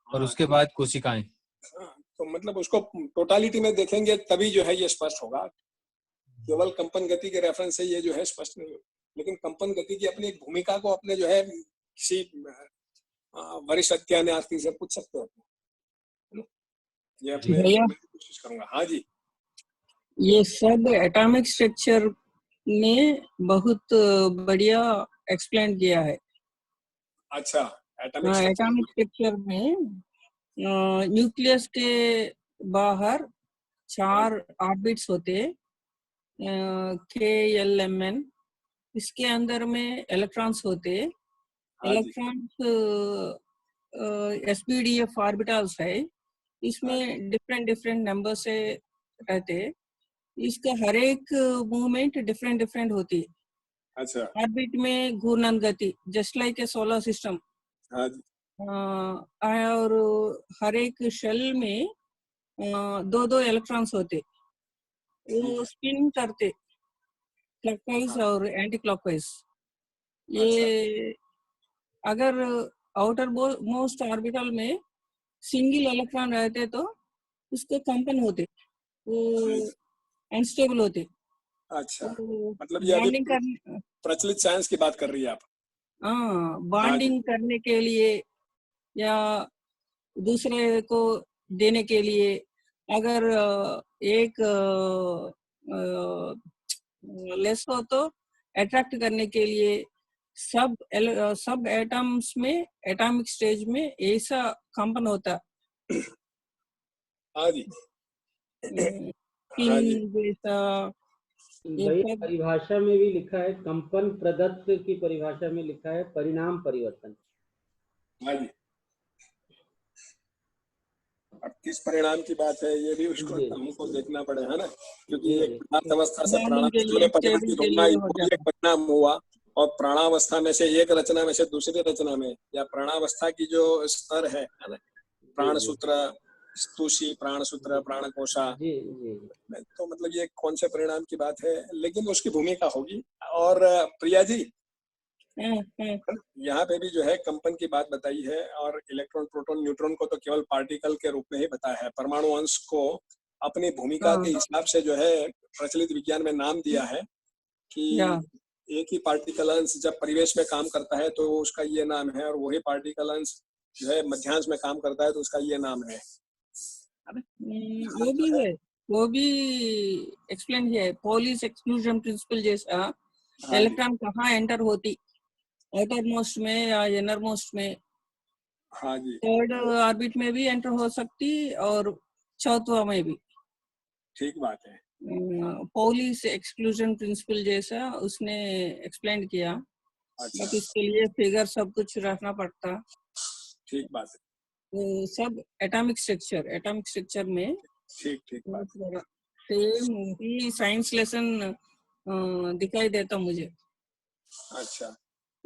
और उसके बाद कोशिकाएं। तो मतलब उसको टोटालिटी में देखेंगे तभी जो है ये स्पष्ट होगा, केवल कंपन गति के रेफरेंस से ये जो है स्पष्ट नहीं होगा, लेकिन कंपन गति की अपनी एक भूमिका को अपने जो है किसी वरिष्ठ अध्ययनार्थी से पूछ सकते हो, ये अपने कोशिश करूंगा। हाँ जी, ये सब एटॉमिक स्ट्रक्चर में बहुत बढ़िया एक्सप्लेन किया है। अच्छा, एटॉमिक स्ट्रक्चर में न्यूक्लियस के बाहर 4 ऑर्बिट्स होते KLMN, इसके अंदर में इलेक्ट्रॉन्स होते, इलेक्ट्रॉन्स SPDF ऑर्बिटल्स है, इसमें डिफरेंट नंबर से रहते, इसका हर एक मूवमेंट डिफरेंट होती। अच्छा, ऑर्बिट में घूर्णन गति just like a solar system. हाँ जी, और हर एक शेल में 2 इलेक्ट्रॉन्स होते, वो स्पिन करते क्लॉकवाइज और एंटी क्लॉकवाइज। ये अगर आउटर मोस्ट ऑर्बिटल में सिंगल इलेक्ट्रॉन रहते तो उसके कंपन होते, वो अनस्टेबल होते। अच्छा, मतलब ये अभी प्रचलित साइंस की बात कर रही है आप? हाँ, बॉन्डिंग करने के लिए या दूसरे को देने के लिए, अगर एक लेस हो तो अट्रैक्ट करने के लिए, सब एटम्स में एटॉमिक स्टेज में ऐसा कंपन होता। हाँ जी, जैसा भाई परिभाषा में भी लिखा है, कंपन प्रदत्त की परिभाषा में लिखा है परिणाम परिवर्तन। हाँ जी, अब किस परिणाम की बात है ये भी उसको हमको देखना पड़े, है ना, क्योंकि एक पदार्थ अवस्था से प्राणावस्था में परिवर्तित होना एक परिणाम हुआ, और प्राणावस्था में से एक रचना में से दूसरी रचना में, या प्राणावस्था की जो स्तर है ना, प्राण सूत्र, स्तुषी, प्राण सूत्र, प्राण कोशा, तो मतलब ये कौन से परिणाम की बात है, लेकिन उसकी भूमिका होगी। और प्रिया जी, यहाँ पे भी जो है कंपन की बात बताई है, और इलेक्ट्रॉन, प्रोटॉन, न्यूट्रॉन को तो केवल पार्टिकल के रूप में ही बताया है, परमाणु अंश को अपनी भूमिका के हिसाब से जो है प्रचलित विज्ञान में नाम दिया है कि एक ही पार्टिकल अंश जब परिवेश में काम करता है तो उसका ये नाम है, और वही पार्टिकल अंश जो है मध्यांश में काम करता है तो उसका ये नाम है। वो भी एक्सप्लेन किया है, पॉलिस एक्सक्लूजन प्रिंसिपल जैसा। इलेक्ट्रॉन कहाँ एंटर होती, आउटर मोस्ट में या इनर मोस्ट में? हाँ जी, थर्ड ऑर्बिट में भी एंटर हो सकती और चौथा में भी। ठीक बात है, पॉलिस एक्सक्लूजन प्रिंसिपल जैसा उसने एक्सप्लेन किया। अच्छा, बट इसके लिए फिगर सब कुछ रखना पड़ता। ठीक बात है, तो सब एटॉमिक स्ट्रक्चर में ठीक बात, सेम ही साइंस लेसन दिखाई देता मुझे। अच्छा,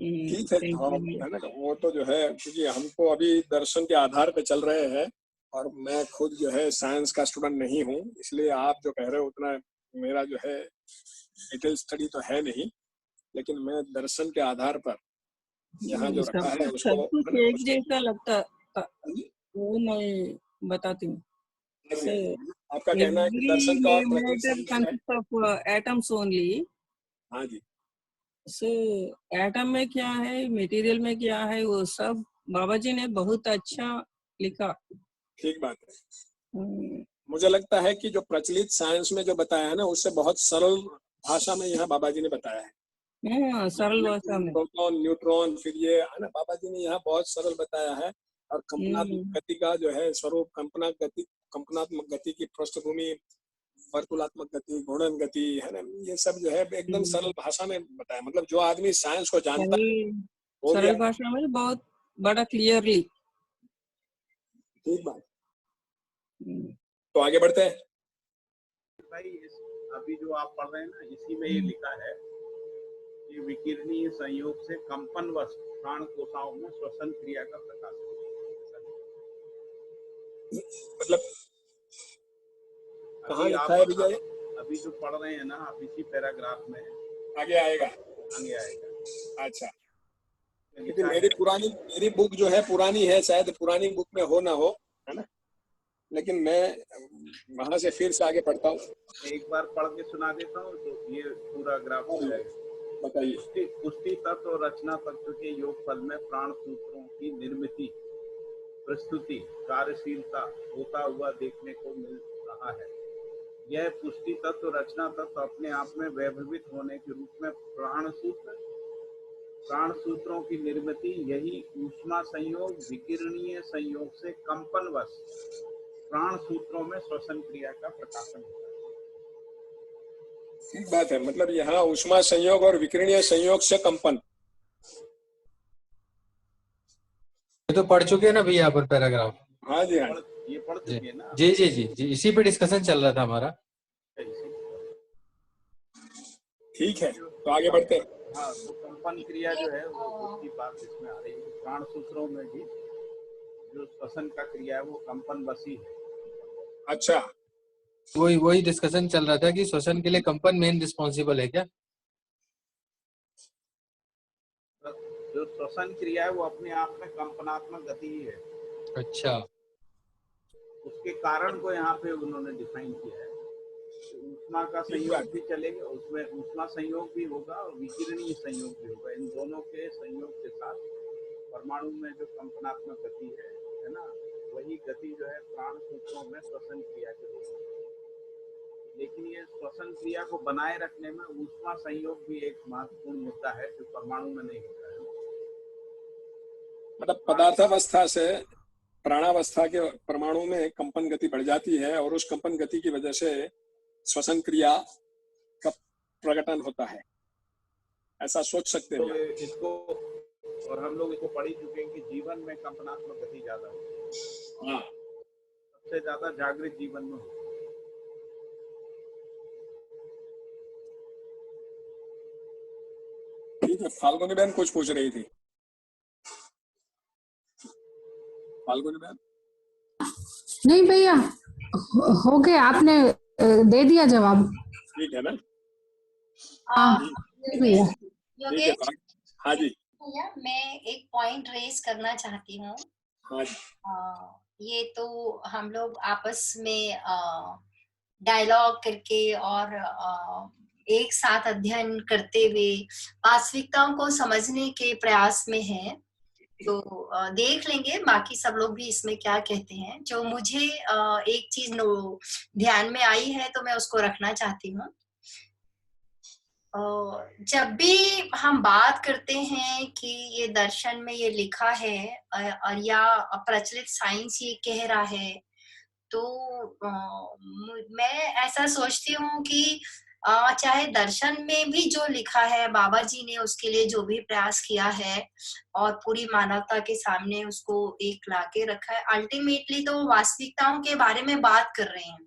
ठीक है, है ना, वो तो जो है, क्योंकि हमको अभी दर्शन के आधार पे चल रहे हैं और मैं खुद जो है साइंस का स्टूडेंट नहीं हूँ, इसलिए आप जो कह रहे हो उतना मेरा जो है डिटेल स्टडी तो है नहीं, लेकिन मैं दर्शन के आधार पर यहाँ जो रखा है सब उसको कुछ एक जैसा लगता था, वो मैं बताती हूँ। आपका कहना है कि दर्शन का और प्रकृति कंसिस्ट ऑफ एटम्स ओनली। हाँ जी। सो एटम में क्या है, मटेरियल में क्या है, वो सब बाबा जी ने बहुत अच्छा लिखा। ठीक बात है। मुझे लगता है कि जो प्रचलित साइंस में जो बताया है ना, उससे बहुत सरल भाषा में यहाँ बाबा जी ने बताया है। सरल भाषा में प्रोटॉन, न्यूट्रॉन, फिर ये है ना, बाबा जी ने यहाँ बहुत सरल बताया है। और कंपनात्मक गति का जो है स्वरूप, कंपनात्मक गति की पृष्ठभूमि, वर्तुलात्मक गति, घूर्णन गति, है ना, ये सब जो है एकदम सरल भाषा में बताया। मतलब जो आदमी साइंस को जानता है सरल भाषा में बहुत बड़ा क्लियरली। ठीक बात। तो आगे बढ़ते हैं भाई। अभी जो आप पढ़ रहे हैं ना, इसी में ये लिखा है कि विकिरणीय संयोग से कंपनवश प्राण कोशिकाओं में श्वसन क्रिया का प्रकाश। मतलब कहाँ लिखा है विजय? अभी जो पढ़ रहे हैं ना आप, इसी पैराग्राफ में आगे आएगा। अच्छा, क्योंकि मेरी बुक जो है पुरानी है, शायद पुरानी बुक में हो ना हो, है ना, लेकिन मैं वहां से फिर से आगे पढ़ता हूँ। एक बार पढ़ के सुना देता हूँ तो ये पूरा ग्राफ हो जाएगा। बताइए। पुष्टि तत्व और रचना तत्व के योगफल में प्राण सूत्रों की निर्मिति, प्रस्तुति, कार्यशीलता होता हुआ देखने को मिल रहा है। यह पुष्टि तत्व, रचना तत्व अपने आप में वैभवित होने के रूप में प्राण सूत्रों की निर्मिति, यही ऊष्मा संयोग विकिरणीय संयोग से कंपनवश प्राण सूत्रों में श्वसन क्रिया का प्रकाशन होता है। ठीक बात है। मतलब यहाँ ऊष्मा संयोग और विकिरणीय संयोग से कंपन, ये तो पढ़ चुके हैं ना भैया अपन पैराग्राफ? हाँ जी, हाँ ये पढ़ चुके हैं ना? जी जी जी जी, इसी पे डिस्कशन चल रहा था हमारा। ठीक है, तो आगे बढ़ते हैं। हाँ, तो कंपन क्रिया जो है वो उसकी बात इसमें आ रही है। प्राण सूत्रों में भी जो श्वसन का क्रिया है वो कंपन बसी है। अच्छा, वही डिस्कशन चल रहा था कि श्वसन के लिए कंपन मेन रिस्पॉन्सिबल है क्या? जो श्वसन क्रिया है वो अपने आप में कंपनात्मक गति ही है। अच्छा, उसके कारण को यहाँ पे उन्होंने डिफाइन किया है। ऊष्मा का संयोग भी चलेगा, उसमें ऊष्मा संयोग भी होगा और विकिरणीय संयोग भी होगा। इन दोनों के संयोग के साथ परमाणु में जो कंपनात्मक गति है ना, वही गति जो है प्राण सूत्रों में श्वसन क्रिया के रूप में। लेकिन ये श्वसन क्रिया को बनाए रखने में ऊष्मा संयोग भी एक महत्वपूर्ण मुद्दा है जो परमाणु में नहीं होता है। मतलब पदार्थावस्था से प्राणावस्था के परमाणु में कंपन गति बढ़ जाती है और उस कंपन गति की वजह से श्वसन क्रिया का प्रकटन होता है, ऐसा सोच सकते हैं। तो इसको, और हम लोग इसको पढ़ ही चुके हैं कि जीवन में कंपनात्मक गति ज्यादा होती है। हाँ, सबसे ज्यादा जागृत जीवन में होती है। ठीक है। फाल्गुनी बहन कुछ पूछ रही थी। फाल्गुनी बहन? नहीं भैया, हो गया, आपने दे दिया जवाब। ठीक है ना? हाँ भैया। ठीक है। हाँ जी भैया, मैं एक पॉइंट रेज करना चाहती हूँ। हाँ जी। ये तो हम लोग आपस में डायलॉग करके और एक साथ अध्ययन करते हुए वास्तविकताओं को समझने के प्रयास में हैं, तो देख लेंगे बाकी सब लोग भी इसमें क्या कहते हैं। जो मुझे एक चीज ध्यान में आई है तो मैं उसको रखना चाहती हूँ। जब भी हम बात करते हैं कि ये दर्शन में ये लिखा है और या प्रचलित साइंस ये कह रहा है, तो मैं ऐसा सोचती हूँ कि चाहे दर्शन में भी जो लिखा है, बाबा जी ने उसके लिए जो भी प्रयास किया है और पूरी मानवता के सामने उसको एक लाके रखा है, अल्टीमेटली तो वास्तविकताओं के बारे में बात कर रहे हैं।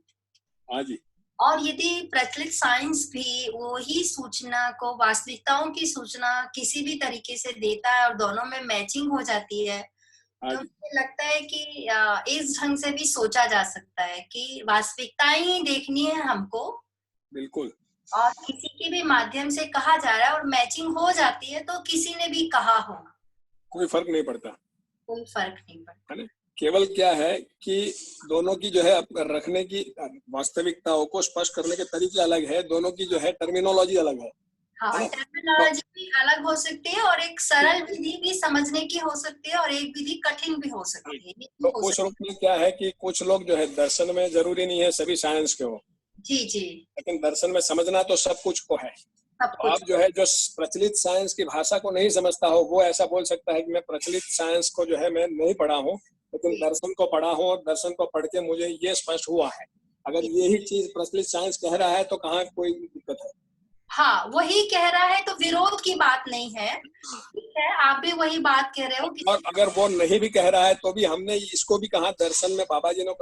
हाँ जी। और यदि प्रचलित साइंस भी वही सूचना को, वास्तविकताओं की सूचना किसी भी तरीके से देता है और दोनों में मैचिंग हो जाती है, तो मुझे लगता है कि इस ढंग से भी सोचा जा सकता है कि वास्तविकताएं ही देखनी है हमको, बिल्कुल, और किसी के भी माध्यम से कहा जा रहा है और मैचिंग हो जाती है तो किसी ने भी कहा होगा, कोई फर्क नहीं पड़ता, कोई फर्क नहीं पड़ता। है ना। केवल क्या है कि दोनों की जो है रखने की वास्तविकताओं को स्पष्ट करने के तरीके अलग है, दोनों की जो है टर्मिनोलॉजी अलग है। हाँ, टर्मिनोलॉजी भी अलग हो सकती है और एक सरल विधि भी समझने की हो सकती है और एक विधि कठिन भी हो सकती है। तो कुछ लोग में क्या है कि कुछ लोग जो है दर्शन में जरूरी नहीं है सभी साइंस के हो, जी जी, लेकिन दर्शन में समझना तो सब कुछ को है। तो आप जो है जो प्रचलित साइंस की भाषा को नहीं समझता हो वो ऐसा बोल सकता है कि मैं प्रचलित साइंस को जो है मैं नहीं पढ़ा हूँ, लेकिन दर्शन को पढ़ा हूँ और दर्शन को पढ़ के मुझे ये स्पष्ट हुआ है। अगर यही चीज प्रचलित साइंस कह रहा है तो कहाँ कोई दिक्कत है। हाँ, वही कह रहा है तो विरोध की बात नहीं है, ठीक है, आप भी वही बात कह रहे हो। और अगर वो नहीं भी कह रहा है तो भी हमने इसको भी कहा, दर्शन में बाबा जी ने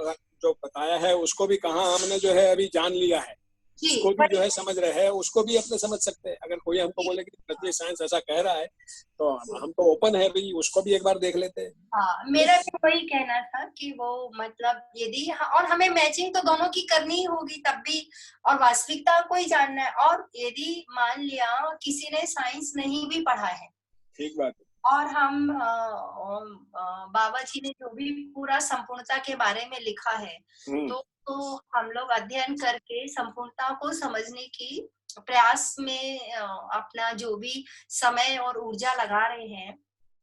जो बताया है उसको भी कहा हमने जो है अभी जान लिया है, उसको भी जो है समझ रहे हैं, उसको भी अपने समझ सकते हैं। अगर कोई हमको बोले कि प्रचलित साइंस ऐसा कह रहा है तो हम तो ओपन है भाई, उसको भी एक बार देख लेते हैं। हाँ, मेरा भी वही कहना था कि वो मतलब यदि और हमें मैचिंग तो दोनों की करनी ही होगी तब भी, और वास्तविकता को ही जानना है। और यदि मान लिया किसी ने साइंस नहीं भी पढ़ा है, ठीक बात है, और हम बाबा जी ने जो भी पूरा संपूर्णता के बारे में लिखा है तो हम लोग अध्ययन करके संपूर्णता को समझने की प्रयास में अपना जो भी समय और ऊर्जा लगा रहे हैं।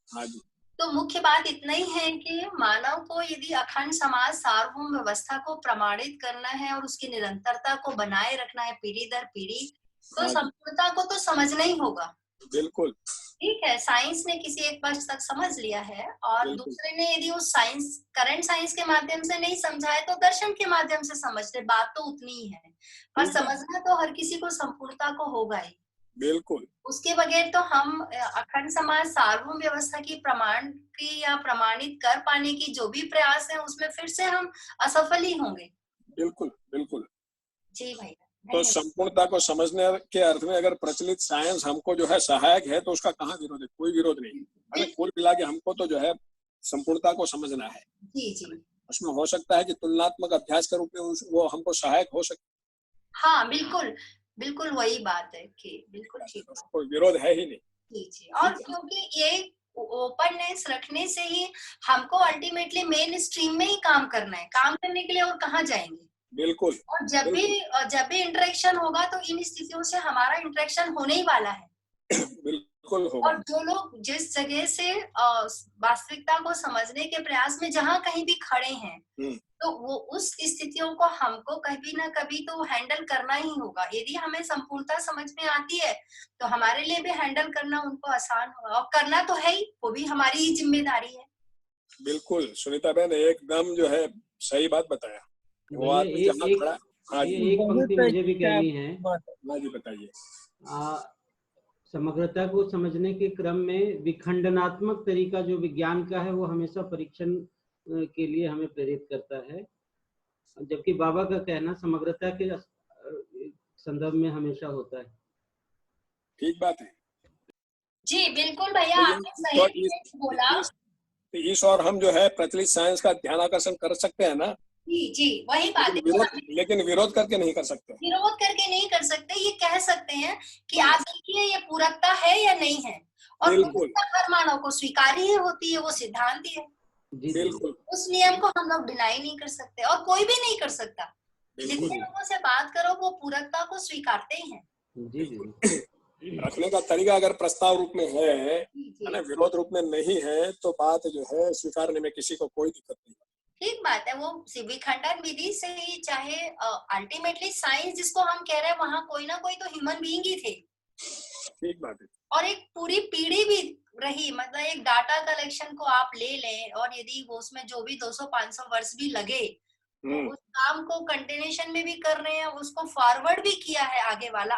हाँ जी। तो मुख्य बात इतना ही है कि मानव को यदि अखंड समाज सार्वभौम व्यवस्था को प्रमाणित करना है और उसकी निरंतरता को बनाए रखना है पीढ़ी दर पीढ़ी, तो संपूर्णता को तो समझना ही होगा। बिल्कुल ठीक है, साइंस ने किसी एक पक्ष तक समझ लिया है और दूसरे ने यदि उस साइंस, करंट साइंस के माध्यम से नहीं समझा है तो दर्शन के माध्यम से समझ ले, बात तो उतनी ही है। पर समझना तो हर किसी को संपूर्णता को होगा ही। बिल्कुल, उसके बगैर तो हम अखंड समाज सार्वभौम व्यवस्था की प्रमाण की या प्रमाणित कर पाने की जो भी प्रयास है उसमें फिर से हम असफल ही होंगे। बिल्कुल बिल्कुल जी भैया। तो संपूर्णता को समझने के अर्थ में अगर प्रचलित साइंस हमको जो है सहायक है तो उसका कहाँ विरोध है, कोई विरोध नहीं है। कुल मिला के हमको तो जो है संपूर्णता को समझना है। जी जी, उसमें हो सकता है कि तुलनात्मक अभ्यास के रूप में वो हमको सहायक हो सकता। हाँ बिल्कुल बिल्कुल, वही बात है कि बिल्कुल ठीक, कोई विरोध है ही नहीं। जी जी, और क्योंकि ये ओपननेस रखने से ही हमको अल्टीमेटली मेन स्ट्रीम में ही काम करना है, काम करने के लिए और कहाँ जाएंगे। बिल्कुल, और जब भी इंटरेक्शन होगा तो इन स्थितियों से हमारा इंटरेक्शन होने ही वाला है। बिल्कुल होगा। और जो लोग जिस जगह से वास्तविकता को समझने के प्रयास में जहाँ कहीं भी खड़े हैं, तो वो उस स्थितियों को हमको कभी ना कभी तो हैंडल करना ही होगा। यदि हमें संपूर्णता समझ में आती है तो हमारे लिए भी हैंडल करना उनको आसान होगा, और करना तो है ही, वो भी हमारी ही जिम्मेदारी है। बिल्कुल, सुनीता बहन एकदम जो है सही बात बताया। वो आदमी जहाँ खड़ा, हाँ जी, एक पंक्ति मुझे भी कहनी है। हाँ जी, बताइए। समग्रता को समझने के क्रम में विखंडनात्मक तरीका जो विज्ञान का है वो हमेशा परीक्षण के लिए हमें प्रेरित करता है, जबकि बाबा का कहना समग्रता के संदर्भ में हमेशा होता है। ठीक बात है जी बिल्कुल भैया, आपने सही बोला। इस और हम जो है प्रचलित साइंस का ध्यान आकर्षण कर सकते हैं ना। जी जी, वही बात है, लेकिन विरोध करके नहीं कर सकते। विरोध करके नहीं कर सकते, ये कह सकते हैं कि आप देखिए ये पूरकता है या नहीं है, और पूरकता हर मानव को स्वीकार्य ही होती है, वो सिद्धांत ही है। बिल्कुल, उस नियम को हम लोग डिनाई नहीं कर सकते और कोई भी नहीं कर सकता। जितने लोगों से बात करो वो पूरकता को स्वीकारते ही हैं। रखने का तरीका अगर प्रस्ताव रूप में है ना, विरोध रूप में नहीं है, तो बात जो है स्वीकारने में किसी को कोई दिक्कत नहीं। ठीक बात है, वो विखंडन विधि से ही, चाहे अल्टीमेटली साइंस जिसको हम कह रहे हैं वहाँ कोई ना कोई तो ह्यूमन बीइंग ही थे। ठीक बात है। और एक पूरी पीढ़ी भी रही, मतलब एक डाटा कलेक्शन को आप ले लें और यदि वो उसमें जो भी 200-500 वर्ष भी लगे तो उस काम को कंटिन्यूएशन में भी कर रहे हैं, उसको फॉरवर्ड भी किया है, आगे वाला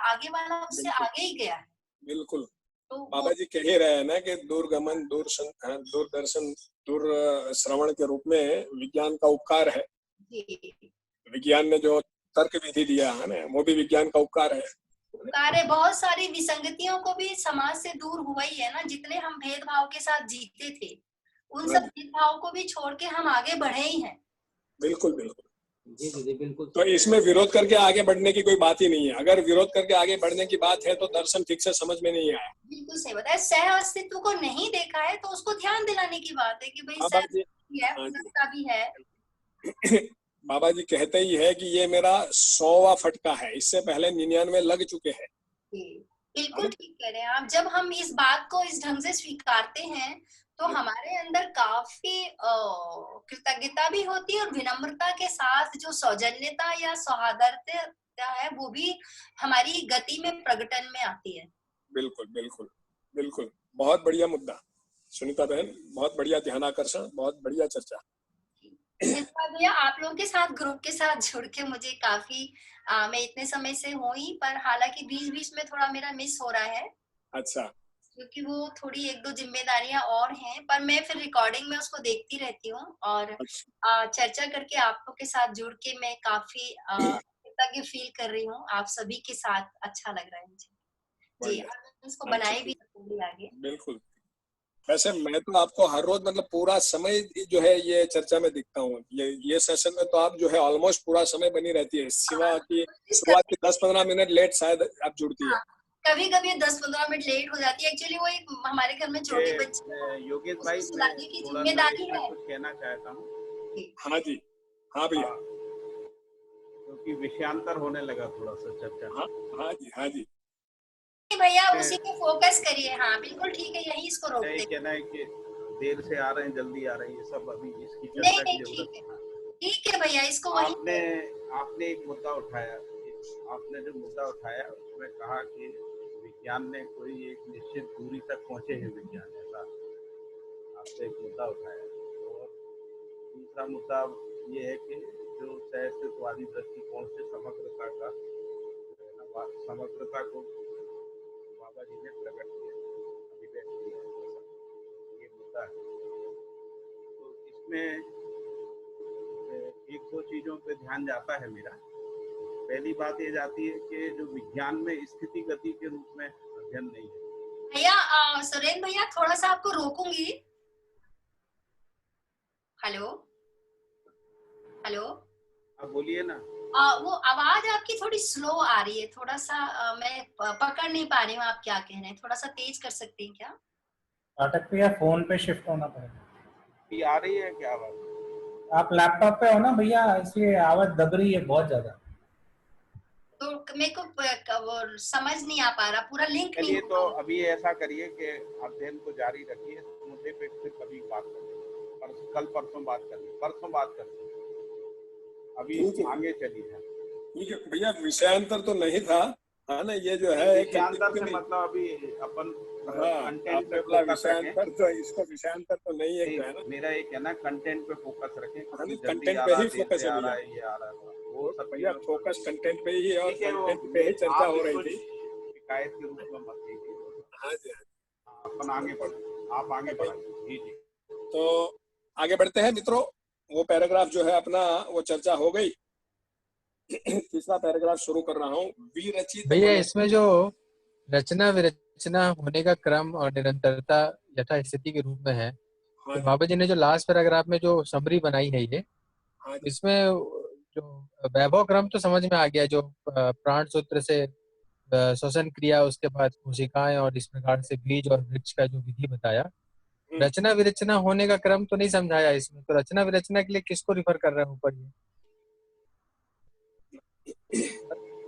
उससे आगे ही गया है। बिल्कुल, तो बाबा जी कह ही रहे हैं ना कि दूरगमन, दूरदर्शन, दूर श्रवण के रूप में विज्ञान का उपकार है। विज्ञान ने जो तर्क विधि दिया है ना, वो भी विज्ञान का उपकार है। कार्य बहुत सारी विसंगतियों को भी समाज से दूर हुआ ही है ना, जितने हम भेदभाव के साथ जीते थे उन सब भेदभाव को भी छोड़ के हम आगे बढ़े ही हैं। बिल्कुल बिल्कुल जी दीदी बिल्कुल। तो इसमें विरोध करके आगे बढ़ने की कोई बात ही नहीं है। अगर विरोध करके आगे बढ़ने की बात है तो दर्शन ठीक से समझ में नहीं आया। बिल्कुल सही बताया। सह अस्तित्व को नहीं देखा है तो उसको ध्यान दिलाने की बात है कि भाई बाबा सह जी, है, हाँ जी। पूर्णता भी है। बाबा जी कहते ही है कि ये मेरा 100वां फटका है, इससे पहले 99 लग चुके हैं। बिल्कुल ठीक कह रहे हैं आप। जब हम इस बात को इस ढंग से स्वीकारते हैं तो हमारे अंदर काफी कृतज्ञता भी होती है और विनम्रता के साथ जो सौजन्यता या सौहार्दता है वो भी हमारी गति में प्रकटन में आती है। बिल्कुल बिल्कुल बिल्कुल, बहुत बढ़िया मुद्दा सुनीता बहन, बहुत बढ़िया ध्यानाकर्षण, बहुत बढ़िया चर्चा। भैया आप लोगों के साथ ग्रुप के साथ जुड़ के मुझे काफी मैं इतने समय से हूँ ही, पर हालांकि बीच बीच में थोड़ा मेरा मिस हो रहा है। अच्छा। क्योंकि वो थोड़ी एक दो जिम्मेदारियां और हैं, पर मैं फिर रिकॉर्डिंग में उसको देखती रहती हूँ और चर्चा करके आप लोग के साथ जुड़ के मैं काफी कृतज्ञ फील कर रही हूँ। आप सभी के साथ अच्छा लग रहा है मुझे। जी, इसको बनाए भी आगे। बिल्कुल। वैसे मैं तो आपको हर रोज मतलब पूरा समय जो है ये चर्चा में दिखता हूँ। ये सेशन में तो आप जो है ऑलमोस्ट पूरा समय बनी रहती है, सिवा की शुरुआत के 10-15 मिनट लेट शायद आप जुड़ती है। कभी कभी 10-15 मिनट लेट हो जाती है। एक्चुअली वो एक हमारे घर में छोटी बच्ची योगेश भाई सुलाने की जिम्मेदारी है। कुछ कहना चाहता हूँ। हाँ जी, हाँ भैया, क्योंकि विषयांतर होने लगा थोड़ा सा चर्चा। हाँ जी, हाँ जी भैया, उसी पे फोकस करिए। हाँ बिल्कुल ठीक है, यही इसको रोकते हैं। कहना है कि देर से आ रहे हैं, जल्दी आ रहे हैं, ये सब अभी इसकी नहीं चर्चा की नहीं जरूरत। ठीक है भैया, इसको आपने एक मुद्दा उठाया, आपने जो मुद्दा उठाया उसमें कहा कि विज्ञान ने कोई एक निश्चित दूरी तक पहुंचे हैं विज्ञान, ऐसा आपने एक मुद्दा उठाया। और दूसरा मुद्दा ये है कि जो सहअस्तित्ववादी दृष्टिकोण से समग्रता को बाबा जी ने प्रकट किया, अभिव्यक्त किया, ये मुद्दा है। तो इसमें एक दो चीजों पे ध्यान जाता है मेरा। पहली बात ये जाती है कि जो विज्ञान में स्थिति गति के रूप में अध्ययन नहीं है। भैया सुरेंद्र भैया, थोड़ा सा आपको रोकूंगी। हेलो हेलो, आप बोलिए ना। वो आवाज आपकी थोड़ी स्लो आ रही है, थोड़ा सा मैं पकड़ नहीं पा रही हूँ आप क्या कह रहे हैं। थोड़ा सा तेज कर सकते हैं क्या? नाटक पे या फोन पे शिफ्ट होना पड़ेगा। ये आ रही है क्या आवाज? आप लैपटॉप पे हो ना भैया, इसलिए आवाज दब रही है बहुत ज्यादा। तो मेरे को समझ नहीं आ पा रहा, पूरा लिंक नहीं। चलिए तो अभी ऐसा करिए कि अध्ययन को जारी रखिए, इस मुद्दे पे फिर कभी बात करेंगे, कल परसों बात करेंगे, परसों बात करेंगे। अभी आगे चलिए। ठीक है भैया, विषयांतर तो नहीं था, है ना? ये जो है विषयांतर से मतलब अभी अपन कंटेंट पे फोकस रखें। तो इसको विषयांतर तो नहीं है, है ना? मेरा एक है ना, कंटेंट पे फोकस रखें। कंटेंट पे ही फोकस है भैया। ये आ रहा है वो सब भैया, फोकस कंटेंट पे ही है और कंटेंट पे ही चर्चा हो रही थी। शिकायत के रूप में मत लीजिए। हाँ जी, अपन आगे बढ़े, आप आगे बढ़ाइए। जी जी। तो आगे बढ़ते हैं मित्रों। वो पैराग्राफ जो है अपना वो चर्चा हो गई। तीसरा पैराग्राफ शुरू कर रहा हूँ। विरचित भैया, इसमें जो रचना विरचना होने का क्रम और निरंतरता यथास्थिति के रूप में है, तो बाबा जी ने जो लास्ट पैराग्राफ में जो समरी बनाई है ये, इसमें जो वैभव क्रम तो समझ में आ गया, जो प्राण सूत्र से श्वसन क्रिया, उसके बाद कोशिकाएं और इस प्रकार से बीज और वृक्ष का जो विधि बताया। रचना विरचना होने का क्रम तो नहीं समझाया इसमें। तो रचना विरचना के लिए किसको रिफर कर रहे हैं ऊपर? ये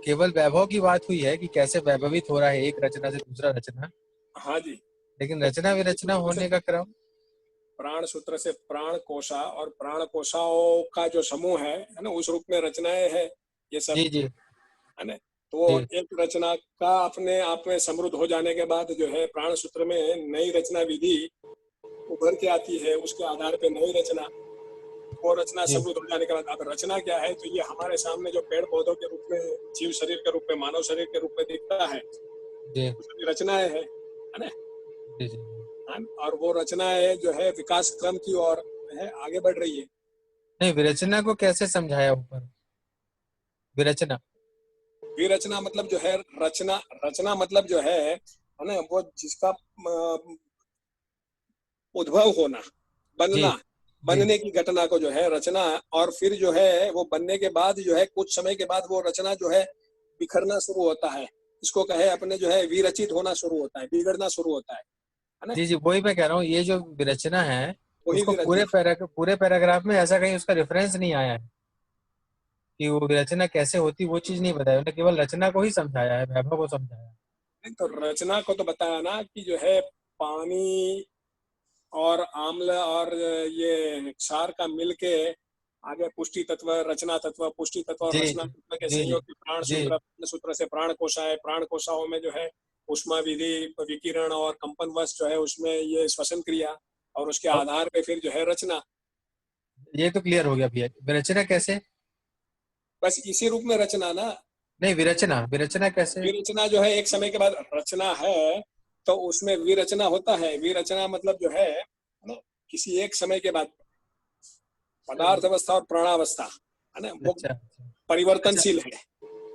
केवल वैभव की बात हुई है कि कैसे वैभवित हो रहा है एक रचना से दूसरा रचना। हाँ जी। लेकिन रचना विरचना होने का क्रम, प्राण सूत्र से प्राण कोशा और प्राण कोशाओं का जो समूह है ना, उस रूप में रचनाएं है ये सब। जी जी, है ना? तो एक रचना का अपने आप में समृद्ध हो जाने के बाद जो है प्राण सूत्र में नई रचना विधि उभर के आती है, उसके आधार पे नई रचना, वो रचना समृद्ध हो जाने के बाद अब रचना क्या है? तो ये हमारे सामने जो पेड़ पौधों के रूप में, जीव शरीर के रूप में, मानव शरीर के रूप में दिखता है, उसकी रचनाएं है ना? और वो रचनाएं जो है विकास क्रम की ओर है, आगे बढ़ रही है। नहीं, विरचना को कैसे समझाया ऊपर? विरचना विरचना मतलब जो है रचना, रचना मतलब जो है ना वो जिसका उद्भव होना, बनना, बनने की घटना को जो है रचना, और फिर जो है वो बनने के बाद जो है कुछ समय के बाद वो रचना जो है बिखरना शुरू होता है, इसको कहे अपने जो है विरचित होना शुरू होता है, बिगड़ना शुरू होता है ना। जी जी, वही मैं कह रहा हूँ, ये जो विरचना है वही उसको पूरे पैराग्राफ में ऐसा कहीं उसका रेफरेंस नहीं आया है कि वो विरचना कैसे होती, वो चीज नहीं बताया उन्होंने, केवल रचना को ही समझाया है, वैभव को समझाया है। तो रचना को तो बताया ना कि जो है पानी और आम्ल और ये क्षार का मिलके आगे पुष्टि तत्व, रचना तत्व, पुष्टि तत्व और रचना तत्व के संयोग के प्राण सूत्र, सूत्र से प्राण कोशा है, प्राण कोशाओं में जो है उष्मा विधि, विकिरण और कंपनवश जो है उसमें ये श्वसन क्रिया, और उसके आधार पे फिर जो है रचना। ये तो क्लियर हो गया भैया। विरचना कैसे? बस इसी रूप में रचना ना। नहीं, विरचना, विरचना कैसे? विरचना जो है एक समय के बाद रचना है तो उसमें विरचना होता है। विरचना मतलब जो है ना किसी एक समय के बाद पदार्थ अवस्था और प्राणावस्था है ना वो परिवर्तनशील है।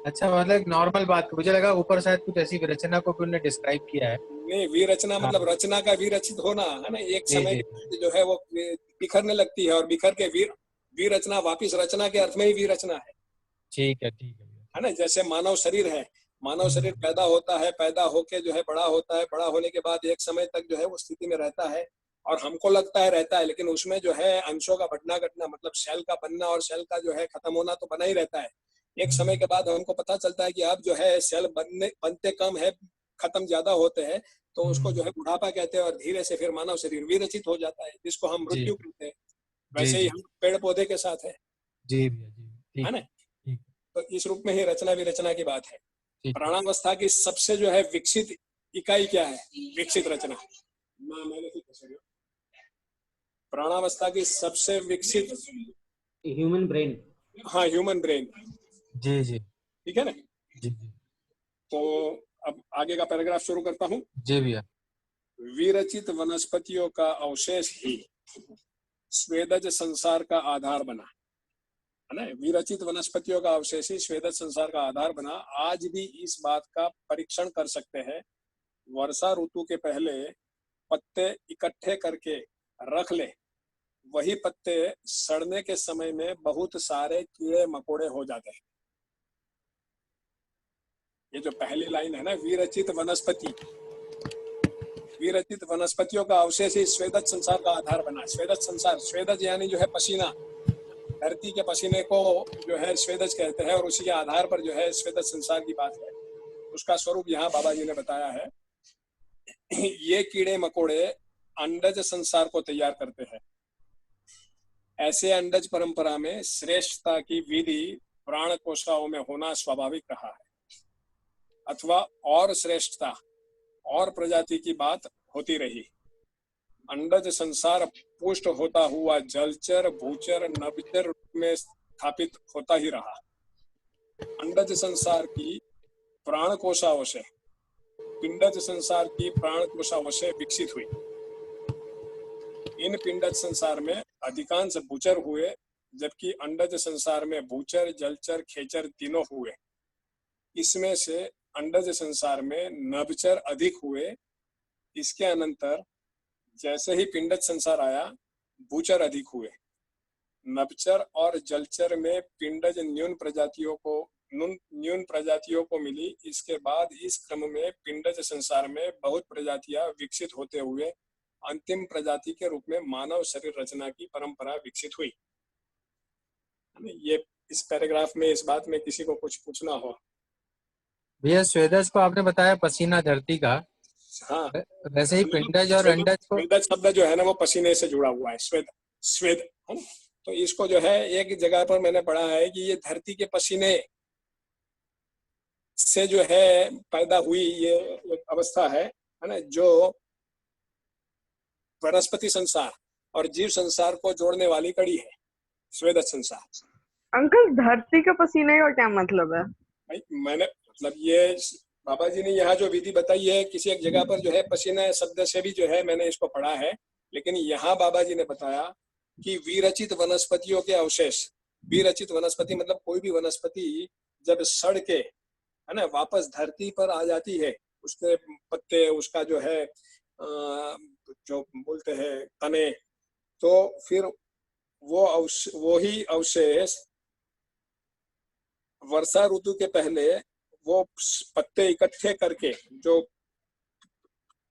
अच्छा, मतलब नॉर्मल बात, मुझे लगा ऊपर शायद कुछ ऐसी विरचना को भी उन्होंने डिस्क्राइब किया है। नहीं, विरचना मतलब रचना का विरचित होना है ना, एक समय जो है वो बिखरने लगती है और बिखर के विरचना वापिस रचना के अर्थ में ही विरचना है। ठीक है ना। जैसे मानव शरीर है, मानव शरीर पैदा होता है, पैदा होके जो है बड़ा होता है, बड़ा होने के बाद एक समय तक जो है वो स्थिति में रहता है और हमको लगता है रहता है, लेकिन उसमें जो है अंशों का बढ़ना घटना, मतलब सेल का बनना और सेल का जो है खत्म होना तो बना ही रहता है। एक समय के बाद हमको पता चलता है कि अब जो है सेल बनते कम है, खत्म ज्यादा होते हैं, तो उसको जो है बुढ़ापा कहते हैं और धीरे से फिर मानव शरीर विरचित हो जाता है, जिसको हम मृत्यु कहते हैं। वैसे ही हम पेड़ पौधे के साथ है है ना। तो इस रूप में ही रचना विरचना की बात है। प्राणावस्था की सबसे जो है विकसित इकाई क्या है? विकसित रचना। प्राणावस्था की सबसे विकसित ह्यूमन ब्रेन। हाँ, ह्यूमन ब्रेन। जी जी, ठीक है ना। जी। तो अब आगे का पैराग्राफ शुरू करता हूँ। जी भैया। विरचित वनस्पतियों का अवशेष ही स्वेदज संसार का आधार बना है ना। विरचित वनस्पतियों का अवशेष ही स्वेदज संसार का आधार बना। आज भी इस बात का परीक्षण कर सकते हैं। वर्षा ऋतु के पहले पत्ते इकट्ठे करके रख ले, वही पत्ते सड़ने के समय में बहुत सारे कीड़े मकोड़े हो जाते हैं। ये जो पहली लाइन है ना, विरचित वनस्पति, विरचित वनस्पतियों का अवशेष ही स्वेदज संसार का आधार बना। स्वेदज संसार, स्वेदज यानी जो है पसीना, धरती के पसीने को जो है स्वेदज कहते हैं और उसी के आधार पर जो है स्वेदज संसार की बात है। उसका स्वरूप यहाँ बाबा जी ने बताया है। ये कीड़े मकोड़े अंडज संसार को तैयार करते हैं। ऐसे अंडज परंपरा में श्रेष्ठता की विधि प्राण कोशिकाओं में होना स्वाभाविक रहा है, अथवा और श्रेष्ठता और प्रजाति की बात होती रही। अंडज संसार पुष्ट होता हुआ जलचर, भूचर, नभचर रूप में स्थापित होता ही रहा। अंडज संसार की प्राण कोशाओं से पिंडज संसार की प्राण कोशाओं से विकसित हुई। इन पिंडज संसार में अधिकांश भूचर हुए, जबकि अंडज संसार में भूचर, जलचर, खेचर तीनों हुए। इसमें से अंडज संसार में नभचर अधिक हुए। इसके अनंतर जैसे ही पिंडज संसार आया, भूचर अधिक हुए। नभचर और जलचर में पिंडज न्यून प्रजातियों को मिली। इसके बाद इस क्रम में पिंडज संसार में बहुत प्रजातियां विकसित होते हुए अंतिम प्रजाति के रूप में मानव शरीर रचना की परंपरा विकसित हुई। ये इस पैराग्राफ में इस बात में किसी को कुछ पूछना हो? भैया, स्वेदज को आपने बताया पसीना धरती का। हाँ, वैसे ही पिंडज और अंडज को, पिंडज शब्द जो है ना वो पसीने से जुड़ा हुआ है, स्वेद, स्वेद है ना। तो इसको जो है एक जगह पर मैंने पढ़ा है कि ये धरती के पसीने से जो है पैदा हुई ये एक अवस्था है ना, जो वनस्पति संसार और जीव संसार को जोड़ने वाली कड़ी है, स्वेदज संसार। अंकल, धरती के पसीने का क्या मतलब है? भाई मैंने मतलब ये बाबा जी ने यहाँ जो विधि बताई है, किसी एक जगह पर जो है पसीना शब्द से भी जो है मैंने इसको पढ़ा है, लेकिन यहाँ बाबा जी ने बताया कि विरचित वनस्पतियों के अवशेष। विरचित वनस्पति मतलब कोई भी वनस्पति जब सड़ के, है ना, वापस धरती पर आ जाती है, उसके पत्ते, उसका जो है जो बोलते हैं तने, तो फिर वो ही अवशेष वर्षा ऋतु के पहले वो पत्ते इकट्ठे करके, जो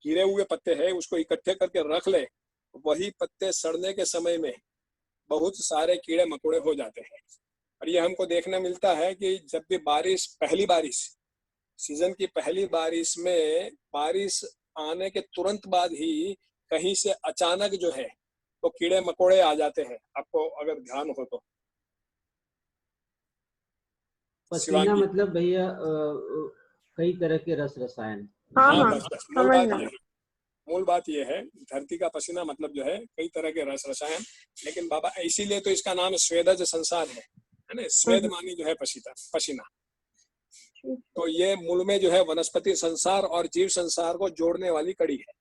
गिरे हुए पत्ते हैं उसको इकट्ठे करके रख ले, वही पत्ते सड़ने के समय में बहुत सारे कीड़े मकोड़े हो जाते हैं। और ये हमको देखने मिलता है कि जब भी पहली बारिश, सीजन की पहली बारिश में, बारिश आने के तुरंत बाद ही कहीं से अचानक जो है तो कीड़े मकोड़े आ जाते हैं, आपको अगर ध्यान हो तो। पसीना मतलब भैया कई तरह के रस रसायन। हाँ बस समझ मूल बात ये है, धरती का पसीना मतलब जो है कई तरह के रस रसायन। लेकिन बाबा इसीलिए तो इसका नाम स्वेदज संसार है ना, स्वेद मानी जो है पसीना। तो ये मूल में जो है वनस्पति संसार और जीव संसार को जोड़ने वाली कड़ी है।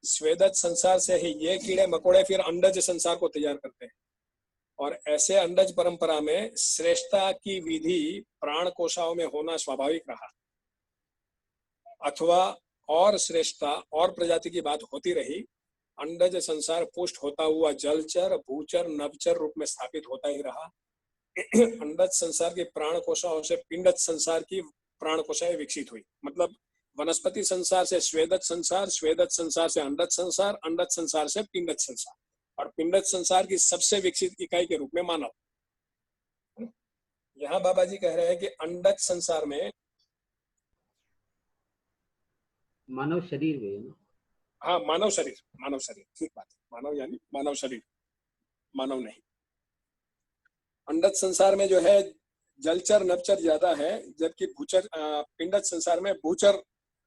स्वेदज संसार से ही ये कीड़े मकोड़े फिर अंडज संसार को तैयार करते हैं। और ऐसे अंडज परंपरा में श्रेष्ठता की विधि प्राण कोशाओं में होना स्वाभाविक रहा, अथवा और श्रेष्ठता और प्रजाति की बात होती रही। अंडज संसार पुष्ट होता हुआ जलचर, भूचर, नभचर रूप में स्थापित होता ही रहा। अंडज संसार की प्राण कोशाओं से पिंडज संसार की प्राण कोशाएं विकसित हुई। मतलब वनस्पति संसार से स्वेदज संसार, स्वेदज संसार से अंडज संसार, अंडज संसार से पिंडज संसार, और पिंडज संसार की सबसे विकसित इकाई के रूप में मानव। यहाँ बाबा जी कह रहे हैं कि अंडज संसार में मानव शरीर में, हाँ मानव शरीर, ठीक बात है, मानव यानी मानव शरीर, मानव नहीं। अंडज संसार में जो है जलचर नभचर ज्यादा है, जबकि भूचर पिंडज संसार में भूचर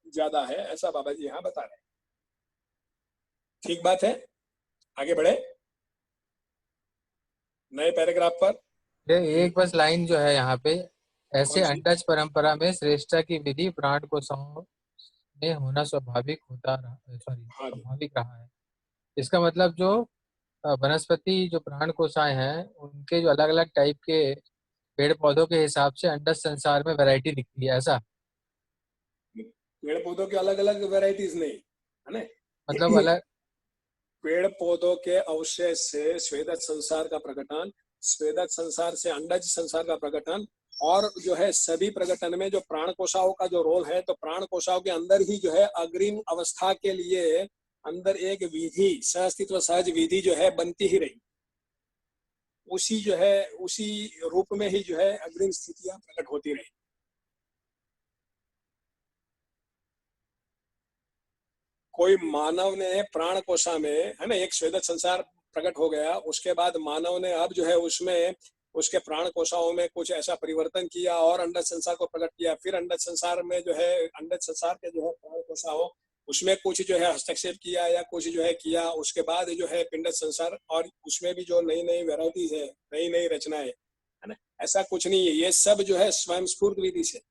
ज्यादा है, ऐसा बाबा जी यहाँ बता रहे हैं। ठीक बात है, आगे बढ़े नए पैराग्राफ पर। एक बस लाइन जो है यहाँ पे, ऐसे अंडज परंपरा में श्रेष्ठता की विधि प्राण कोशाओं में होना स्वाभाविक स्वाभाविक रहा है। इसका मतलब जो वनस्पति जो प्राण कोशाएं हैं, उनके जो अलग अलग टाइप के पेड़ पौधों के हिसाब से अंडज संसार में वैरायटी दिखती है, ऐसा? पेड़ पौधों के अलग अलग वैरायटीज नहीं है ना, मतलब अलग पेड़ पौधों के अवशेष से स्वेदज संसार का प्रकटन, स्वेदज संसार से अंडज संसार का प्रकटन, और जो है सभी प्रकटन में जो प्राण कोशाओं का जो रोल है, तो प्राण कोशाओं के अंदर ही जो है अग्रिम अवस्था के लिए अंदर एक विधि, सहअस्तित्व सहज विधि जो है बनती ही रही। उसी जो है उसी रूप में ही जो है अग्रिम स्थितियां प्रकट होती रही। कोई मानव ने प्राण कोशा में, है ना, एक स्वेदज संसार प्रकट हो गया, उसके बाद मानव ने अब जो है उसमें उसके प्राण कोशाओं में कुछ ऐसा परिवर्तन किया और अंडज संसार को प्रकट किया। फिर अंडज संसार में जो है अंडज संसार के जो है प्राण कोशाओं, उसमें कुछ जो है हस्तक्षेप किया या कुछ जो है किया, उसके बाद जो है पिंडज संसार, और उसमें भी जो नई नई वेराइटीज है, नई नई रचनाएं, है ना, ऐसा कुछ नहीं है। ये सब जो है स्वयं स्फूर्त विधि से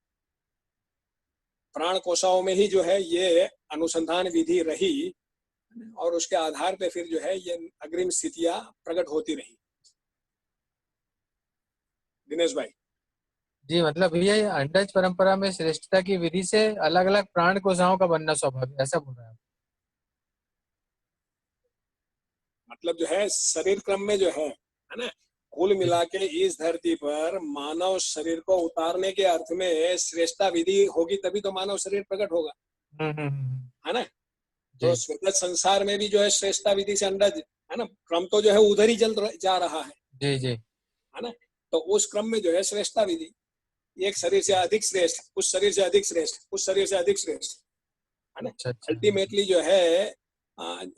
प्राण कोशाओं में ही जो है ये अनुसंधान विधि रही, और उसके आधार पे फिर जो है ये अग्रिम स्थितियां प्रकट होती रही। दिनेश भाई जी, मतलब भैया ये अंडज परंपरा में श्रेष्ठता की विधि से अलग अलग प्राण कोशाओं का बनना स्वाभाविक, ऐसा बोल रहे हैं? मतलब जो है शरीर क्रम में जो है ना, कुल मिला के इस धरती पर मानव शरीर को उतारने के अर्थ में श्रेष्ठता विधि होगी, तभी तो मानव शरीर प्रकट होगा, है ना। तो स्वेदज संसार में भी जो है श्रेष्ठता विधि से अंडज, है ना, क्रम तो जो है उधर ही चल जा रहा है, जी जी, है ना। तो उस क्रम में जो है श्रेष्ठता विधि, एक शरीर से अधिक श्रेष्ठ, उस शरीर से अधिक श्रेष्ठ, उस शरीर से अधिक श्रेष्ठ, है ना। अल्टीमेटली जो है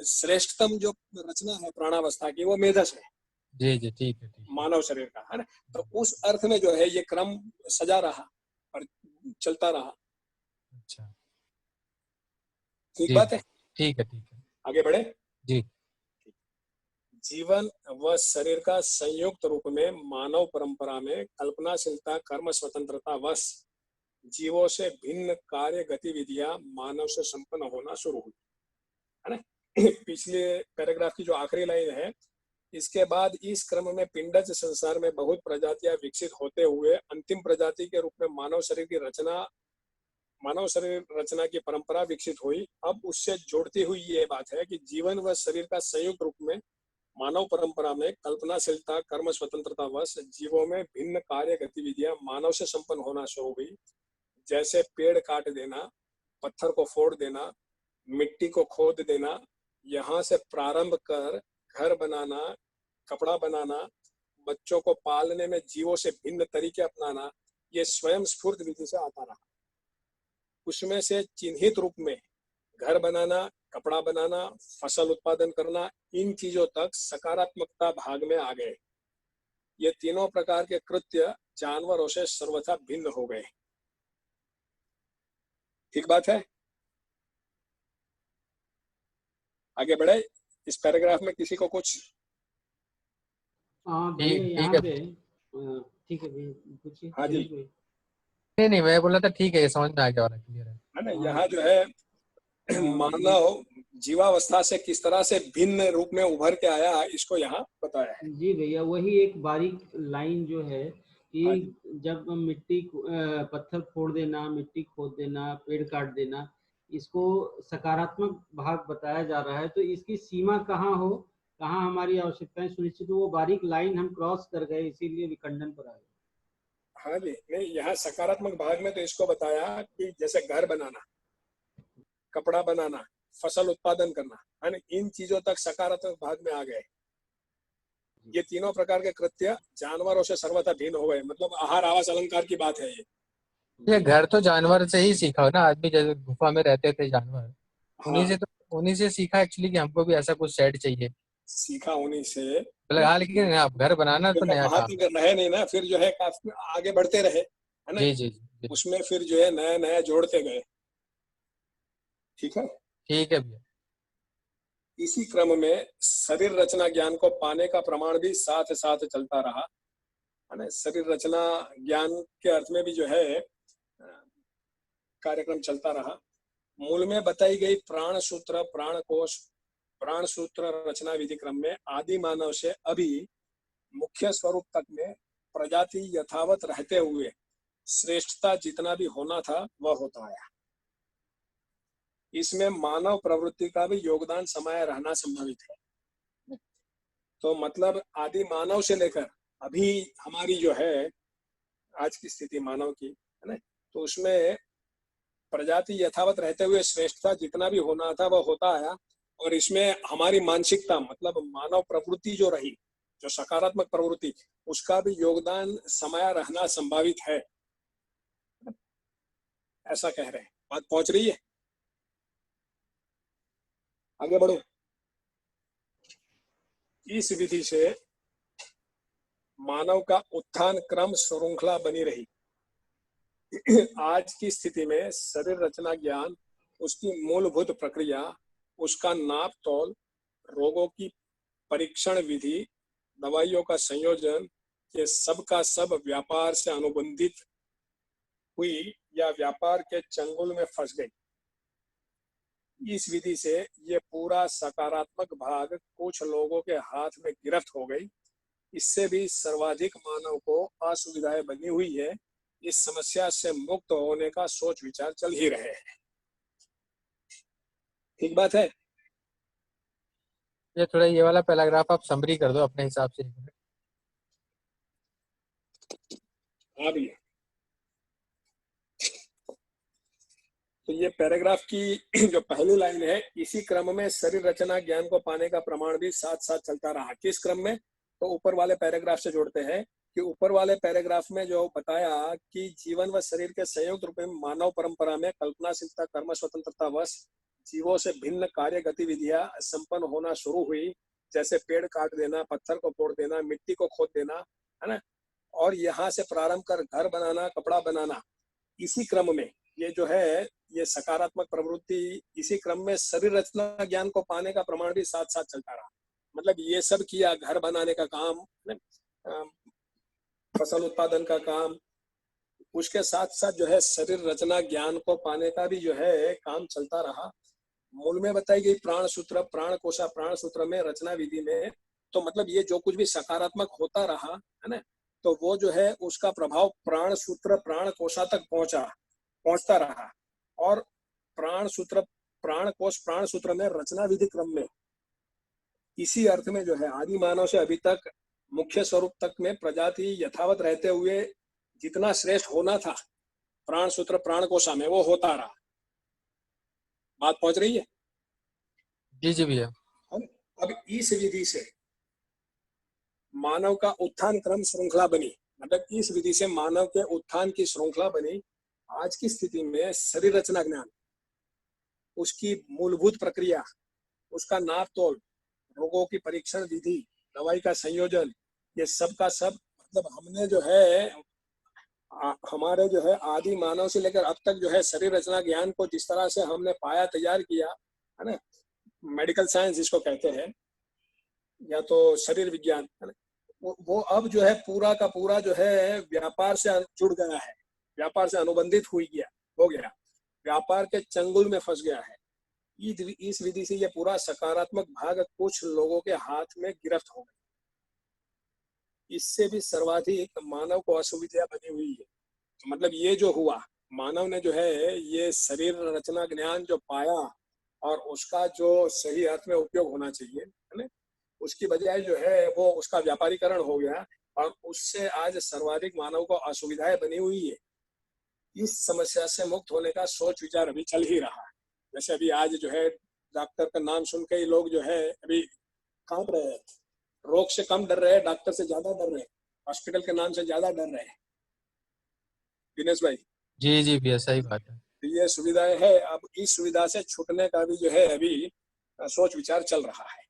श्रेष्ठतम जो रचना है प्राणावस्था की वो मेधस है, जी जी, ठीक है, मानव शरीर का, है ना। तो उस अर्थ में जो है ये क्रम सजा रहा और चलता रहा। अच्छा, ठीक बात है, ठीक है, आगे बढ़े जी। जीवन व शरीर का संयुक्त रूप में मानव परंपरा में कल्पनाशीलता, कर्म स्वतंत्रता वश जीवों से भिन्न कार्य गतिविधियां मानव से संपन्न होना शुरू हुई, है ना। पिछले पैराग्राफ की जो आखिरी लाइन है, इसके बाद इस क्रम में पिंडज संसार में बहुत प्रजातियां विकसित होते हुए अंतिम प्रजाति के रूप में मानव शरीर की परंपरा विकसित हुई। अब उससे जोड़ती हुई ये बात है कि जीवन व शरीर का संयुक्त रूप में मानव परंपरा में कल्पनाशीलता कर्म स्वतंत्रता वश जीवों में भिन्न कार्य गतिविधियां मानव से संपन्न होना शुरू हुई, जैसे पेड़ काट देना, पत्थर को फोड़ देना, मिट्टी को खोद देना, यहाँ से प्रारंभ कर घर बनाना, कपड़ा बनाना, बच्चों को पालने में जीवों से भिन्न तरीके अपनाना, ये स्वयं स्फूर्त विधि से आता रहा। उसमें से चिन्हित रूप में घर बनाना, कपड़ा बनाना, फसल उत्पादन करना, इन चीजों तक सकारात्मकता भाग में आ गए। ये तीनों प्रकार के कृत्य जानवरों से सर्वथा भिन्न हो गए। ठीक बात है? आगे बढ़े। इस पैराग्राफ में किसी को कुछ? ठीक है भैया, पूछिए। हाँ जी। नहीं, मैं बोला था ठीक है, ये समझ में आ गया, क्लियर है ना। यहाँ जो है मानव जीवावस्था से किस तरह से भिन्न रूप में उभर के आया, इसको यहाँ बताया है। जी भैया, वही एक बारीक लाइन जो है कि जब मिट्टी पत्थर फोड़ देना, मिट्टी खोद देना, पेड़ काट देना, इसको सकारात्मक भाग बताया जा रहा है। तो इसकी सीमा कहाँ हो, कहाँ हमारी आवश्यकताएं सुनिश्चित हो, वो बारीक लाइन हम क्रॉस कर गए, इसीलिए विखंडन पर आए। हाँ जी, नहीं, यहाँ सकारात्मक भाग में तो इसको बताया कि जैसे घर बनाना, कपड़ा बनाना, फसल उत्पादन करना, है ना, इन चीजों तक सकारात्मक भाग में आ गए। ये तीनों प्रकार के कृत्य जानवरों से सर्वथा भिन्न हो गए। मतलब आहार आवास अलंकार की बात है ये घर तो जानवर से ही सीखा हो ना, आदमी जैसे गुफा में रहते थे जानवर, उन्हीं से सीखा एक्चुअली कि हमको भी ऐसा कुछ सेट चाहिए, सीखा उन्हीं से। लेकिन आप घर बनाना तो नया वहां तक रहे नहीं ना, फिर जो है काफी आगे बढ़ते रहे, है ना। जी। उसमें फिर जो है नया नया जोड़ते गए। ठीक है भैया। इसी क्रम में शरीर रचना ज्ञान को पाने का प्रमाण भी साथ साथ चलता रहा, है ना। शरीर रचना ज्ञान के अर्थ में भी जो है कार्यक्रम चलता रहा। मूल में बताई गई प्राण सूत्र, प्राण कोश, प्राण सूत्र रचना विधि क्रम में आदि मानव से अभी मुख्य स्वरूप तक में प्रजाति यथावत रहते हुए श्रेष्ठता जितना भी होना था वह होता आया। इसमें मानव प्रवृत्ति का भी योगदान समाये रहना संभावित है। तो मतलब आदि मानव से लेकर अभी हमारी जो है आज की स्थिति मानव की, है ना, तो उसमें प्रजाति यथावत रहते हुए श्रेष्ठता जितना भी होना था वह होता आया। और इसमें हमारी मानसिकता, मतलब मानव प्रवृत्ति जो रही, जो सकारात्मक प्रवृत्ति, उसका भी योगदान समाया रहना संभावित है, ऐसा कह रहे हैं। बात पहुंच रही है? आगे बढ़ो। इस विधि से मानव का उत्थान क्रम श्रृंखला बनी रही। आज की स्थिति में शरीर रचना ज्ञान, उसकी मूलभूत प्रक्रिया, उसका नाप तोल, रोगों की परीक्षण विधि, दवाइयों का संयोजन, ये सब का सब व्यापार से अनुबंधित हुई या व्यापार के चंगुल में फंस गई। इस विधि से ये पूरा सकारात्मक भाग कुछ लोगों के हाथ में गिरफ्त हो गई। इससे भी सर्वाधिक मानव को असुविधाएं बनी हुई है। इस समस्या से मुक्त होने का सोच विचार चल ही रहे हैं। ठीक बात है। ये थोड़ा ये वाला पैराग्राफ आप समरी कर दो अपने हिसाब से। हाँ भैया, तो ये पैराग्राफ की जो पहली लाइन है, इसी क्रम में शरीर रचना ज्ञान को पाने का प्रमाण भी साथ साथ चलता रहा। किस क्रम में? तो ऊपर वाले पैराग्राफ से जोड़ते हैं कि ऊपर वाले पैराग्राफ में जो बताया कि जीवन व शरीर के संयुक्त रूप में मानव परंपरा में कल्पनाशीलता कर्म स्वतंत्रता वश जीवों से भिन्न कार्य गतिविधियां संपन्न होना शुरू हुई, जैसे पेड़ काट देना, पत्थर को फोड़ देना, मिट्टी को खोद देना, है ना, और यहाँ से प्रारंभ कर घर बनाना, कपड़ा बनाना। इसी क्रम में ये जो है ये सकारात्मक प्रवृत्ति, इसी क्रम में शरीर रचना ज्ञान को पाने का प्रमाण भी साथ साथ चलता रहा। मतलब ये सब किया, घर बनाने का काम, फसल उत्पादन का काम, उसके साथ साथ जो है शरीर रचना ज्ञान को पाने का भी जो है काम चलता रहा। मूल में बताई गई प्राण सूत्र, प्राण कोशा प्राण सूत्र में रचना विधि में तो मतलब ये जो कुछ भी सकारात्मक होता रहा है ना, तो वो जो है उसका प्रभाव प्राण सूत्र प्राण कोशा तक पहुंचता रहा। और प्राण सूत्र प्राण कोश प्राण सूत्र में रचना विधि क्रम में इसी अर्थ में जो है आदि मानव से अभी तक मुख्य स्वरूप तक में प्रजाति यथावत रहते हुए जितना श्रेष्ठ होना था प्राण सूत्र प्राण कोशा में वो होता रहा। बात पहुंच रही है? जी जी भैया। अब इस विधि से मानव का उत्थान क्रम श्रृंखला बनी, मतलब इस विधि से मानव के उत्थान की श्रृंखला बनी। आज की स्थिति में शरीर रचना ज्ञान, उसकी मूलभूत प्रक्रिया, उसका नाप तोल, रोगों की परीक्षण विधि, दवाई का संयोजन, ये सब का सब मतलब हमने जो है हमारे जो है आदि मानव से लेकर अब तक जो है शरीर रचना ज्ञान को जिस तरह से हमने पाया तैयार किया है ना, मेडिकल साइंस जिसको कहते हैं या तो शरीर विज्ञान, वो अब जो है पूरा का पूरा जो है व्यापार से जुड़ गया है, व्यापार से अनुबंधित हो गया, व्यापार के चंगुल में फंस गया है। इस विधि से ये पूरा सकारात्मक भाग कुछ लोगों के हाथ में गिरफ्त हो गई। इससे भी सर्वाधिक मानव को असुविधा बनी हुई है। तो मतलब ये जो हुआ, मानव ने जो है ये शरीर रचना ज्ञान जो पाया और उसका जो सही अर्थ में उपयोग होना चाहिए है ना, उसकी बजाय जो है वो उसका व्यापारीकरण हो गया और उससे आज सर्वाधिक मानव को असुविधाएं बनी हुई है। इस समस्या से मुक्त होने का सोच विचार अभी चल ही रहा है। जैसे अभी आज जो है डॉक्टर का नाम सुन के ही लोग जो है अभी कांप रहे हैं, रोग से कम डर रहे हैं, डॉक्टर से ज्यादा डर रहे हैं, हॉस्पिटल के नाम से ज्यादा डर रहे हैं। दिनेश भाई जी जी भैया, सही बात है। ये सुविधाएं है, अब इस सुविधा से छूटने का भी जो है अभी सोच विचार चल रहा है,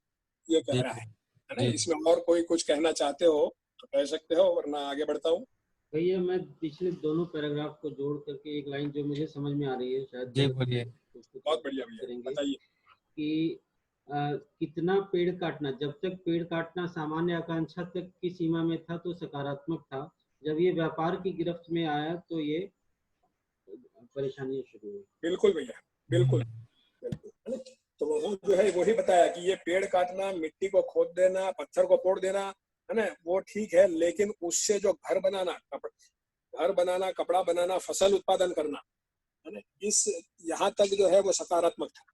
ये कह रहा है ना। इसमें और कोई कुछ कहना चाहते हो तो कह सकते हो, वरना आगे बढ़ता हूँ। भैया मैं पिछले दोनों पैराग्राफ को जोड़ करके एक लाइन जो मुझे समझ में आ रही है, शायद जी बोलिए। बहुत बढ़िया भैया, बताइए कि कितना पेड़ काटना, जब तक पेड़ काटना सामान्य आकांक्षा तक की सीमा में था तो सकारात्मक था, जब ये व्यापार की गिरफ्त में आया तो ये परेशानियां शुरू हुई। बिल्कुल भैया, बिल्कुल बिल्कुल। तो वो जो है वही बताया कि ये पेड़ काटना, मिट्टी को खोद देना, पत्थर को तोड़ देना है ना, वो ठीक है, लेकिन उससे जो घर बनाना, कपड़ा बनाना, फसल उत्पादन करना है ना, इस यहाँ तक जो है वो सकारात्मक था।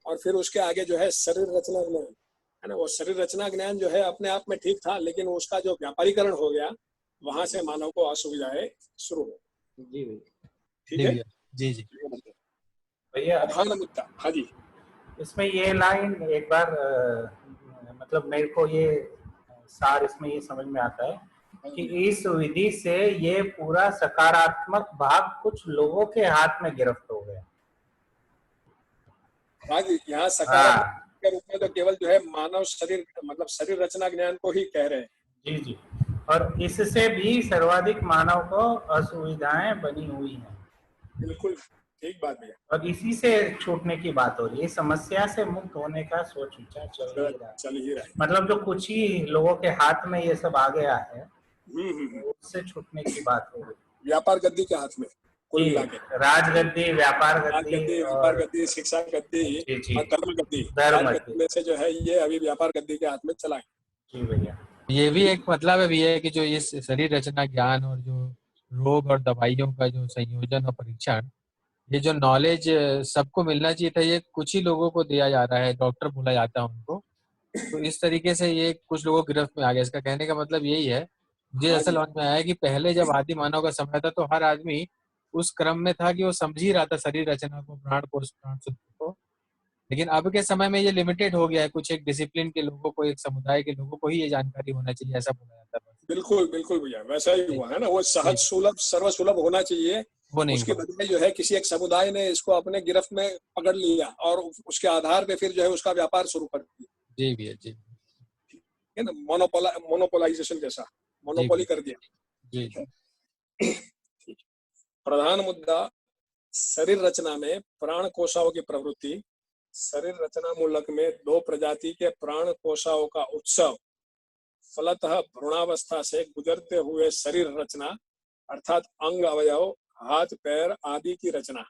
और फिर उसके आगे जो है शरीर रचना ज्ञान है ना, वो शरीर रचना ज्ञान जो है अपने आप में ठीक था, लेकिन उसका जो व्यापारीकरण हो गया वहां से मानव को असुविधाएं शुरू हो। जी भैया, ठीक है। जी जी भैया मुद्दा। हाँ जी, इसमें ये लाइन एक बार मतलब मेरे को ये सार इसमें ये समझ में आता है कि इस विधि से ये पूरा सकारात्मक भाग कुछ लोगों के हाथ में गिरफ्त हो गया। हाँ जी, यहाँ सकारात्मक के रूप में तो केवल जो है मानव शरीर मतलब शरीर रचना ज्ञान को ही कह रहे हैं। जी जी, और इससे भी सर्वाधिक मानव को असुविधाएं बनी हुई हैं। बिल्कुल ठीक बात भैया, और इसी से छूटने की बात हो रही है, समस्या से मुक्त होने का सोच विचार चल ही रहा है। मतलब जो कुछ ही लोगों के हाथ में ये सब आ गया है, उससे छूटने की बात हो रही है। व्यापार गद्दी के हाथ में, कुल मिला के राजगद्दी, व्यापार गद्दी, शिक्षा गद्दी और धर्म गद्दी में से जो है ये अभी व्यापार गद्दी के हाथ में चला है। जी भैया, ये भी एक मतलब भी है कि जो इस शरीर रचना ज्ञान और जो रोग और दवाइयों का जो संयोजन और परीक्षण, ये जो नॉलेज सबको मिलना चाहिए था, ये कुछ ही लोगों को दिया जा रहा है, डॉक्टर बोला जाता है उनको। तो इस तरीके से ये कुछ लोगों की गिरफ्त में आ गया। इसका कहने का मतलब यही है, मुझे ऐसा समझ में आया कि पहले जब आदि मानव का समय था तो हर आदमी उस क्रम में था कि वो समझ ही रहा था शरीर रचना को, प्राण कोश प्राण सूत्र को। लेकिन अब के समय में ये लिमिटेड हो गया है, कुछ एक डिसिप्लिन के लोगों को, एक समुदाय के लोगों को ही ये जानकारी होना चाहिए, ऐसा बोला जाता है। बिल्कुल बिल्कुल भैया, वैसा ही हुआ है ना, वो सहज सुलभ सर्व सुलभ होना चाहिए, वो नहीं, उसके बदले जो है किसी एक समुदाय ने इसको अपने गिरफ्त में पकड़ लिया और उसके आधार पे फिर जो है उसका व्यापार शुरू कर दिया। जी भैया, जी है ना, मोनोपोलाइजेशन जैसा मोनोपोली कर दिया। जी प्रधान मुद्दा शरीर रचना में प्राण कोशाओं की प्रवृत्ति। शरीर रचना मूलक में दो प्रजाति के प्राण कोशाओं का उत्सव, फलतः भ्रूणावस्था से गुजरते हुए शरीर रचना अर्थात अंग अवयव, हाथ पैर आदि की रचना,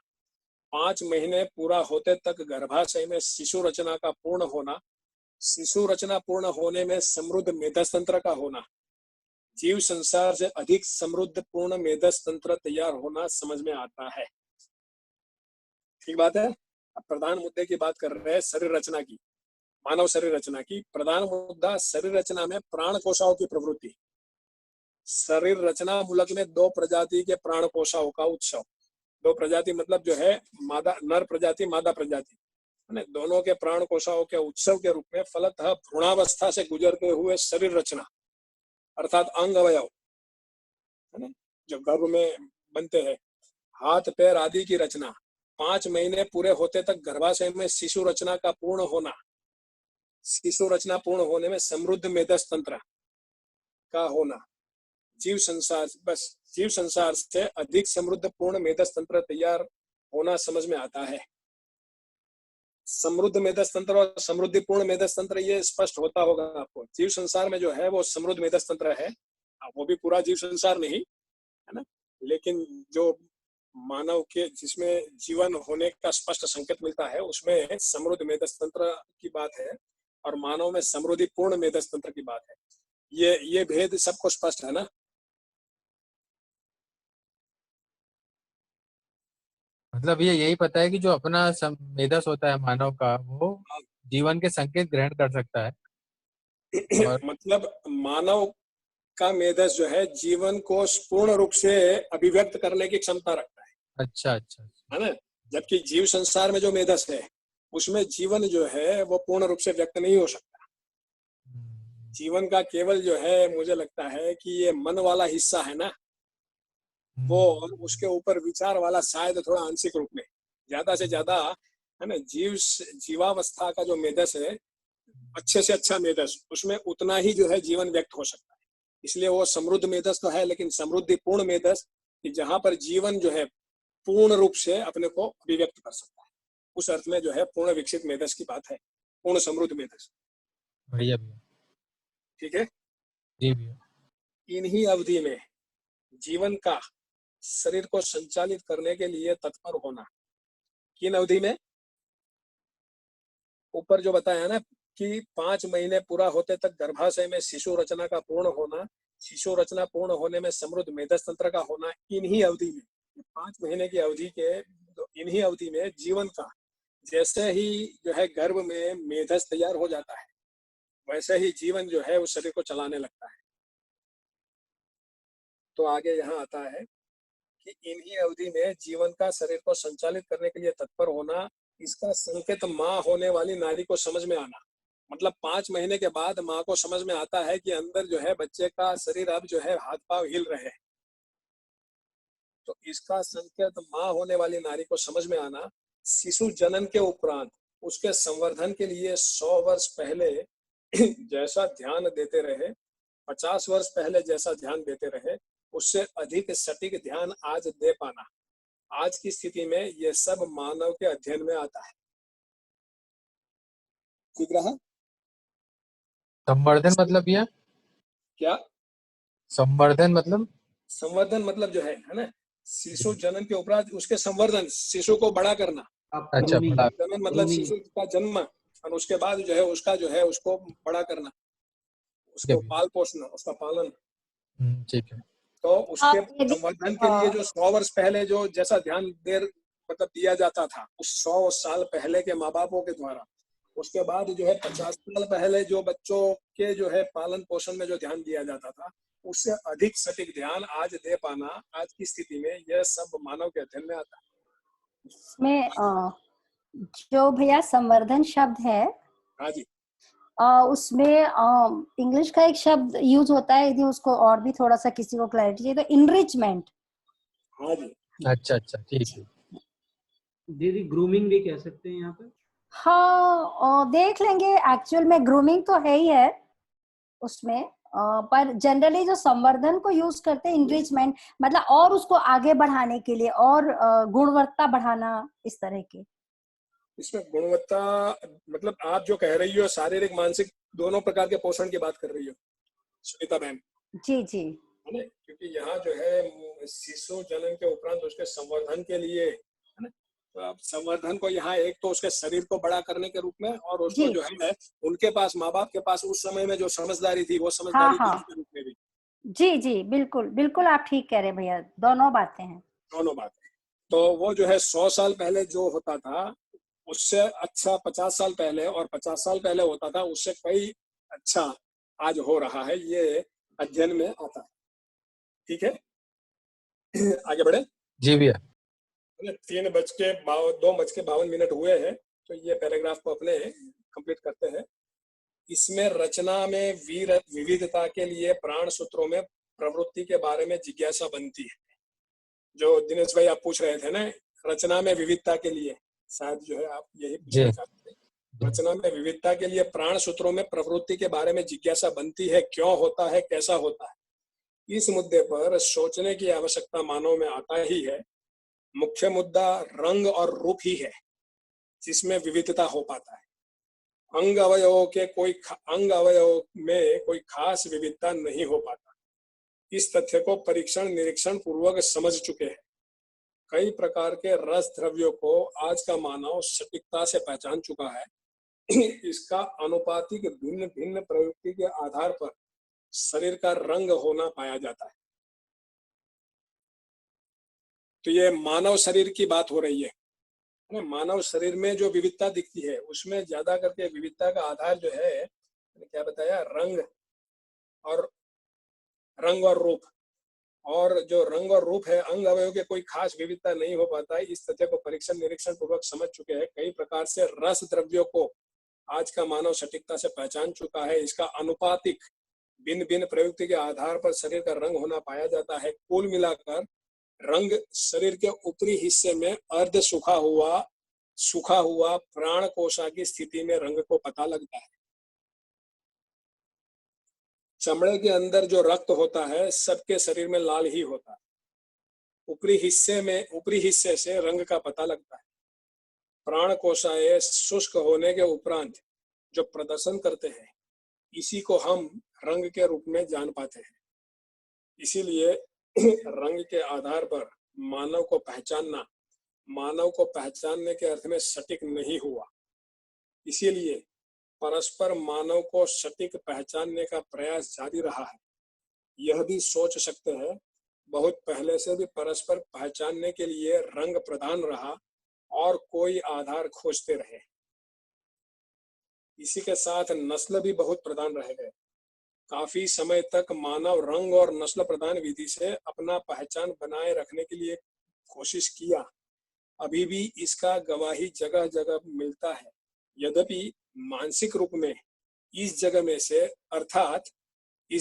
5 महीने पूरा होते तक गर्भाशय में शिशु रचना का पूर्ण होना, शिशु रचना पूर्ण होने में समृद्ध मेधस्तंत्र का होना, जीव संसार से अधिक समृद्ध पूर्ण मेधस्तंत्र तैयार होना समझ में आता है। ठीक बात है। अब प्रधान मुद्दे की बात कर रहे हैं, शरीर रचना की, मानव शरीर रचना की। प्रधान मुद्दा शरीर रचना में प्राण कोशाओं की प्रवृत्ति। शरीर रचना मूलक में 2 प्रजाति के प्राण कोशाओं का उत्सव। 2 प्रजाति मतलब जो है मादा नर प्रजाति, मादा प्रजाति, दोनों के प्राण कोशाओं के उत्सव के रूप में फलतः भ्रूणावस्था से गुजरते हुए शरीर रचना अर्थात अंग अवयव है ना, जो गर्भ में बनते हैं, हाथ पैर आदि की रचना, 5 महीने पूरे होते तक गर्भाशय में शिशु रचना का पूर्ण होना, शिशु रचना पूर्ण होने में समृद्ध मेधस्तंत्र का होना, जीव संसार से अधिक समृद्ध पूर्ण मेधस्तंत्र तैयार होना समझ में आता है। समृद्ध मेधस्तंत्र और समृद्धिपूर्ण मेधस्तंत्र, ये स्पष्ट होता होगा आपको। जीव संसार में जो है वो समृद्ध मेधस्तंत्र है, वो भी पूरा जीव संसार नहीं है ना, लेकिन जो मानव के जिसमें जीवन होने का स्पष्ट संकेत मिलता है उसमें समृद्ध मेधस्तंत्र की बात है और मानव में समृद्धिपूर्ण मेधस्तंत्र की बात है। ये भेद सबको स्पष्ट है ना। मतलब ये यही पता है कि जो अपना मेधस होता है मानव का, वो जीवन के संकेत ग्रहण कर सकता है और मतलब मानव का मेधस जो है जीवन को पूर्ण रूप से अभिव्यक्त करने की क्षमता रखता है। अच्छा अच्छा, है ना। जबकि जीव संसार में जो मेधस है उसमें जीवन जो है वो पूर्ण रूप से व्यक्त नहीं हो सकता। जीवन का केवल जो है, मुझे लगता है कि ये मन वाला हिस्सा है ना, वो और उसके ऊपर विचार वाला शायद थोड़ा आंशिक रूप में, ज्यादा से ज्यादा है ना, जीवावस्था का जो मेधस है, अच्छे से अच्छा मेधस, उसमें उतना ही जो है जीवन व्यक्त हो सकता है। इसलिए वो समृद्ध मेधस तो है, लेकिन समृद्धिपूर्ण मेधस कि जहां पर जीवन जो है पूर्ण रूप से अपने को अभिव्यक्त कर सकता है, उस अर्थ में जो है पूर्ण विकसित मेधस की बात है, पूर्ण समृद्ध मेधस। बढ़िया। ठीक है जी भैया। इन्हीं अवधि में जीवन का शरीर को संचालित करने के लिए तत्पर होना। किन अवधि में? ऊपर जो बताया ना कि 5 महीने पूरा होते तक गर्भाशय में शिशु रचना का पूर्ण होना, शिशु रचना पूर्ण होने में समृद्ध मेधस्तंत्र का होना, इन्हीं अवधि में, 5 महीने की अवधि के इन्हीं अवधि में जीवन का, जैसे ही जो है गर्भ में मेधस तैयार हो जाता है, वैसे ही जीवन जो है उस शरीर को चलाने लगता है। तो आगे यहाँ आता है कि इन्हीं अवधि में जीवन का शरीर को संचालित करने के लिए तत्पर होना, इसका संकेत माँ होने वाली नारी को समझ में आना। मतलब 5 महीने के बाद माँ को समझ में आता है कि अंदर जो है बच्चे का शरीर अब जो है हाथ पांव हिल रहे हैं। तो इसका संकेत माँ होने वाली नारी को समझ में आना शिशु जनन के उपरांत उसके संवर्धन के लिए 100 वर्ष पहले जैसा ध्यान देते रहे, 50 वर्ष पहले जैसा ध्यान देते रहे, उससे अधिक सटीक ध्यान आज दे पाना। आज की स्थिति में यह सब मानव के अध्ययन में आता है। ठीक रहा? संवर्धन मतलब यह क्या? संवर्धन मतलब? संवर्धन मतलब जो है ना, शिशु जनन के उपरांत उसके संवर्धन, शिशु को बड़ा करना। अच्छा, बड़ा जनन मतलब शिशु का जन्म और उसके बाद जो है उसका जो है उसको बड़ा करना, उसको पाल पोषण, उसका पालन। ठीक है। तो उसके संवर्धन के लिए जो 100 वर्ष पहले जो जैसा ध्यान मतलब दिया जाता था उस 100 साल पहले के माँ बापों के द्वारा, उसके बाद जो है 50 साल पहले जो बच्चों के जो है पालन पोषण में जो ध्यान दिया जाता था, उससे अधिक सटीक ध्यान आज दे पाना आज की स्थिति में यह सब मानव के अध्ययन में आता है। इसमें जो भैया संवर्धन शब्द है, हाँ जी, उसमें इंग्लिश का एक शब्द यूज होता है, यदि उसको और भी थोड़ा सा किसी को क्लैरिटी चाहिए तो इनरिचमेंट। हाँ जी, अच्छा अच्छा, ठीक है। दीदी ग्रूमिंग भी कह सकते हैं यहाँ पे। हाँ, देख लेंगे। एक्चुअल में ग्रूमिंग तो है ही है उसमें, पर जनरली जो संवर्धन को यूज करते हैं इनरिचमेंट, मतलब और उसको आगे बढ़ाने के लिए और गुणवत्ता बढ़ाना, इस तरह के। इसमें गुणवत्ता मतलब आप जो कह रही हो शारीरिक मानसिक दोनों प्रकार के पोषण की बात कर रही हो सुनीता बहन। जी जी, है ना, क्योंकि यहाँ जो है शिशु जनन के उपरांत उसके संवर्धन के लिए है ना, तो अब संवर्धन को यहाँ एक तो उसके शरीर को बड़ा करने के रूप में, और उसको जी। जो है उनके पास, माँ बाप के पास उस समय में जो समझदारी थी, वो समझदारी हाँ। के रूप में भी। जी जी बिल्कुल बिल्कुल, आप ठीक कह रहे हैं भैया, दोनों बातें हैं। दोनों बातें। तो वो जो है 100 साल पहले जो होता था उससे अच्छा 50 साल पहले, और 50 साल पहले होता था उससे कई अच्छा आज हो रहा है, ये अध्ययन में आता है। ठीक है, आगे बढ़े। जी भैया। 2:52 हुए हैं, तो ये पैराग्राफ को अपने कंप्लीट करते हैं। इसमें रचना में विविधता के लिए प्राण सूत्रों में प्रवृत्ति के बारे में जिज्ञासा बनती है। जो दिनेश भाई आप पूछ रहे थे ना, रचना में विविधता के लिए, शायद जो है आप यही पूछना चाहते थे। रचना में विविधता के लिए प्राण सूत्रों में प्रवृत्ति के बारे में जिज्ञासा बनती है, क्यों होता है, कैसा होता है। इस मुद्दे पर सोचने की आवश्यकता मानव में आता ही है। मुख्य मुद्दा रंग और रूप ही है जिसमें विविधता हो पाता है। अंग अवयव में कोई खास विविधता नहीं हो पाता। इस तथ्य को परीक्षण निरीक्षण पूर्वक समझ चुके हैं। कई प्रकार के रस द्रव्यों को आज का मानव सटीकता से पहचान चुका है। इसका अनुपातिक भिन्न भिन्न प्रवृत्ति के आधार पर शरीर का रंग होना पाया जाता है। तो ये मानव शरीर की बात हो रही है। मानव शरीर में जो विविधता दिखती है उसमें ज्यादा करके विविधता का आधार जो है, क्या बताया, रंग और रूप। और जो रंग और रूप है, अंग अवयव के कोई खास विविधता नहीं हो पाता है। इस तथ्य को परीक्षण निरीक्षण पूर्वक समझ चुके हैं। कई प्रकार से रस द्रव्यों को आज का मानव सटीकता से पहचान चुका है। इसका अनुपातिक भिन्न भिन्न प्रवृत्ति के आधार पर शरीर का रंग होना पाया जाता है। कुल मिलाकर रंग शरीर के ऊपरी हिस्से में अर्ध सूखा हुआ प्राण कोशा की स्थिति में रंग को पता लगता है। चमड़े के अंदर जो रक्त होता है सबके शरीर में लाल ही होता है। ऊपरी हिस्से से रंग का पता लगता है। प्राण कोशाएं शुष्क होने के उपरांत जो प्रदर्शन करते हैं, इसी को हम रंग के रूप में जान पाते हैं। इसीलिए रंग के आधार पर मानव को पहचानने के अर्थ में सटीक नहीं हुआ। इसीलिए परस्पर मानव को सटीक पहचानने का प्रयास जारी रहा है। यह भी सोच सकते हैं बहुत पहले से भी परस्पर पहचानने के लिए रंग प्रधान रहा और कोई आधार खोजते रहे। इसी के साथ नस्ल भी बहुत प्रधान रह गए। काफी समय तक मानव रंग और नस्ल प्रधान विधि से अपना पहचान बनाए रखने के लिए कोशिश किया। अभी भी इसका गवाही जगह जगह मिलता है। यद्यपि मानसिक रूप में इस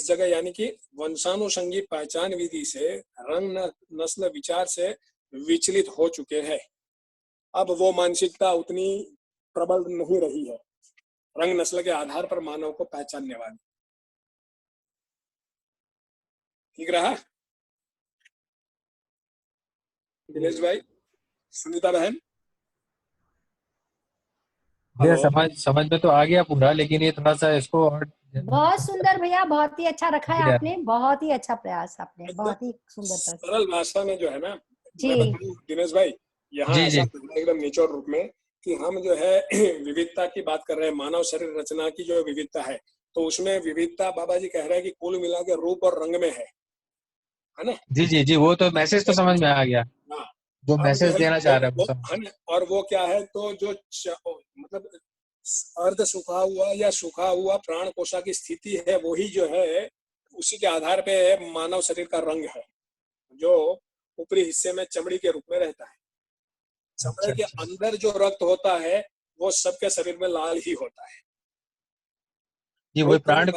जगह यानी कि वंशानुसंगी पहचान विधि से रंग नस्ल विचार से विचलित हो चुके हैं। अब वो मानसिकता उतनी प्रबल नहीं रही है रंग नस्ल के आधार पर मानव को पहचानने वाली। ठीक रहा दिनेश भाई? सुनीता बहन भैया समझ में तो आ गया पूरा, लेकिन ये थोड़ा सा इसको और बहुत सुंदर भैया, बहुत ही अच्छा रखा है आपने, बहुत ही अच्छा प्रयास आपने, बहुत ही सुंदर सरल भाषा में जो है ना जी दिनेश भाई, यहाँ ऐसा एकदम निचोड़ रूप में कि हम जो है विविधता की बात कर रहे हैं। मानव शरीर रचना की जो विविधता है, तो उसमें विविधता बाबा जी कह रहे हैं कि कुल मिला के रूप और रंग में है ना? जी, वो तो मैसेज तो समझ में आ गया। हाँ, जो मैसेज देना चाह रहा है। और वो क्या है, तो जो मतलब अर्ध सूखा हुआ या सूखा हुआ प्राण कोशा की स्थिति है, वही जो है उसी के आधार पे मानव शरीर का रंग है, जो ऊपरी हिस्से में चमड़ी के रूप में रहता है। चमड़े के अंदर जो रक्त होता है वो सबके शरीर में लाल ही होता है। जी, वो प्राण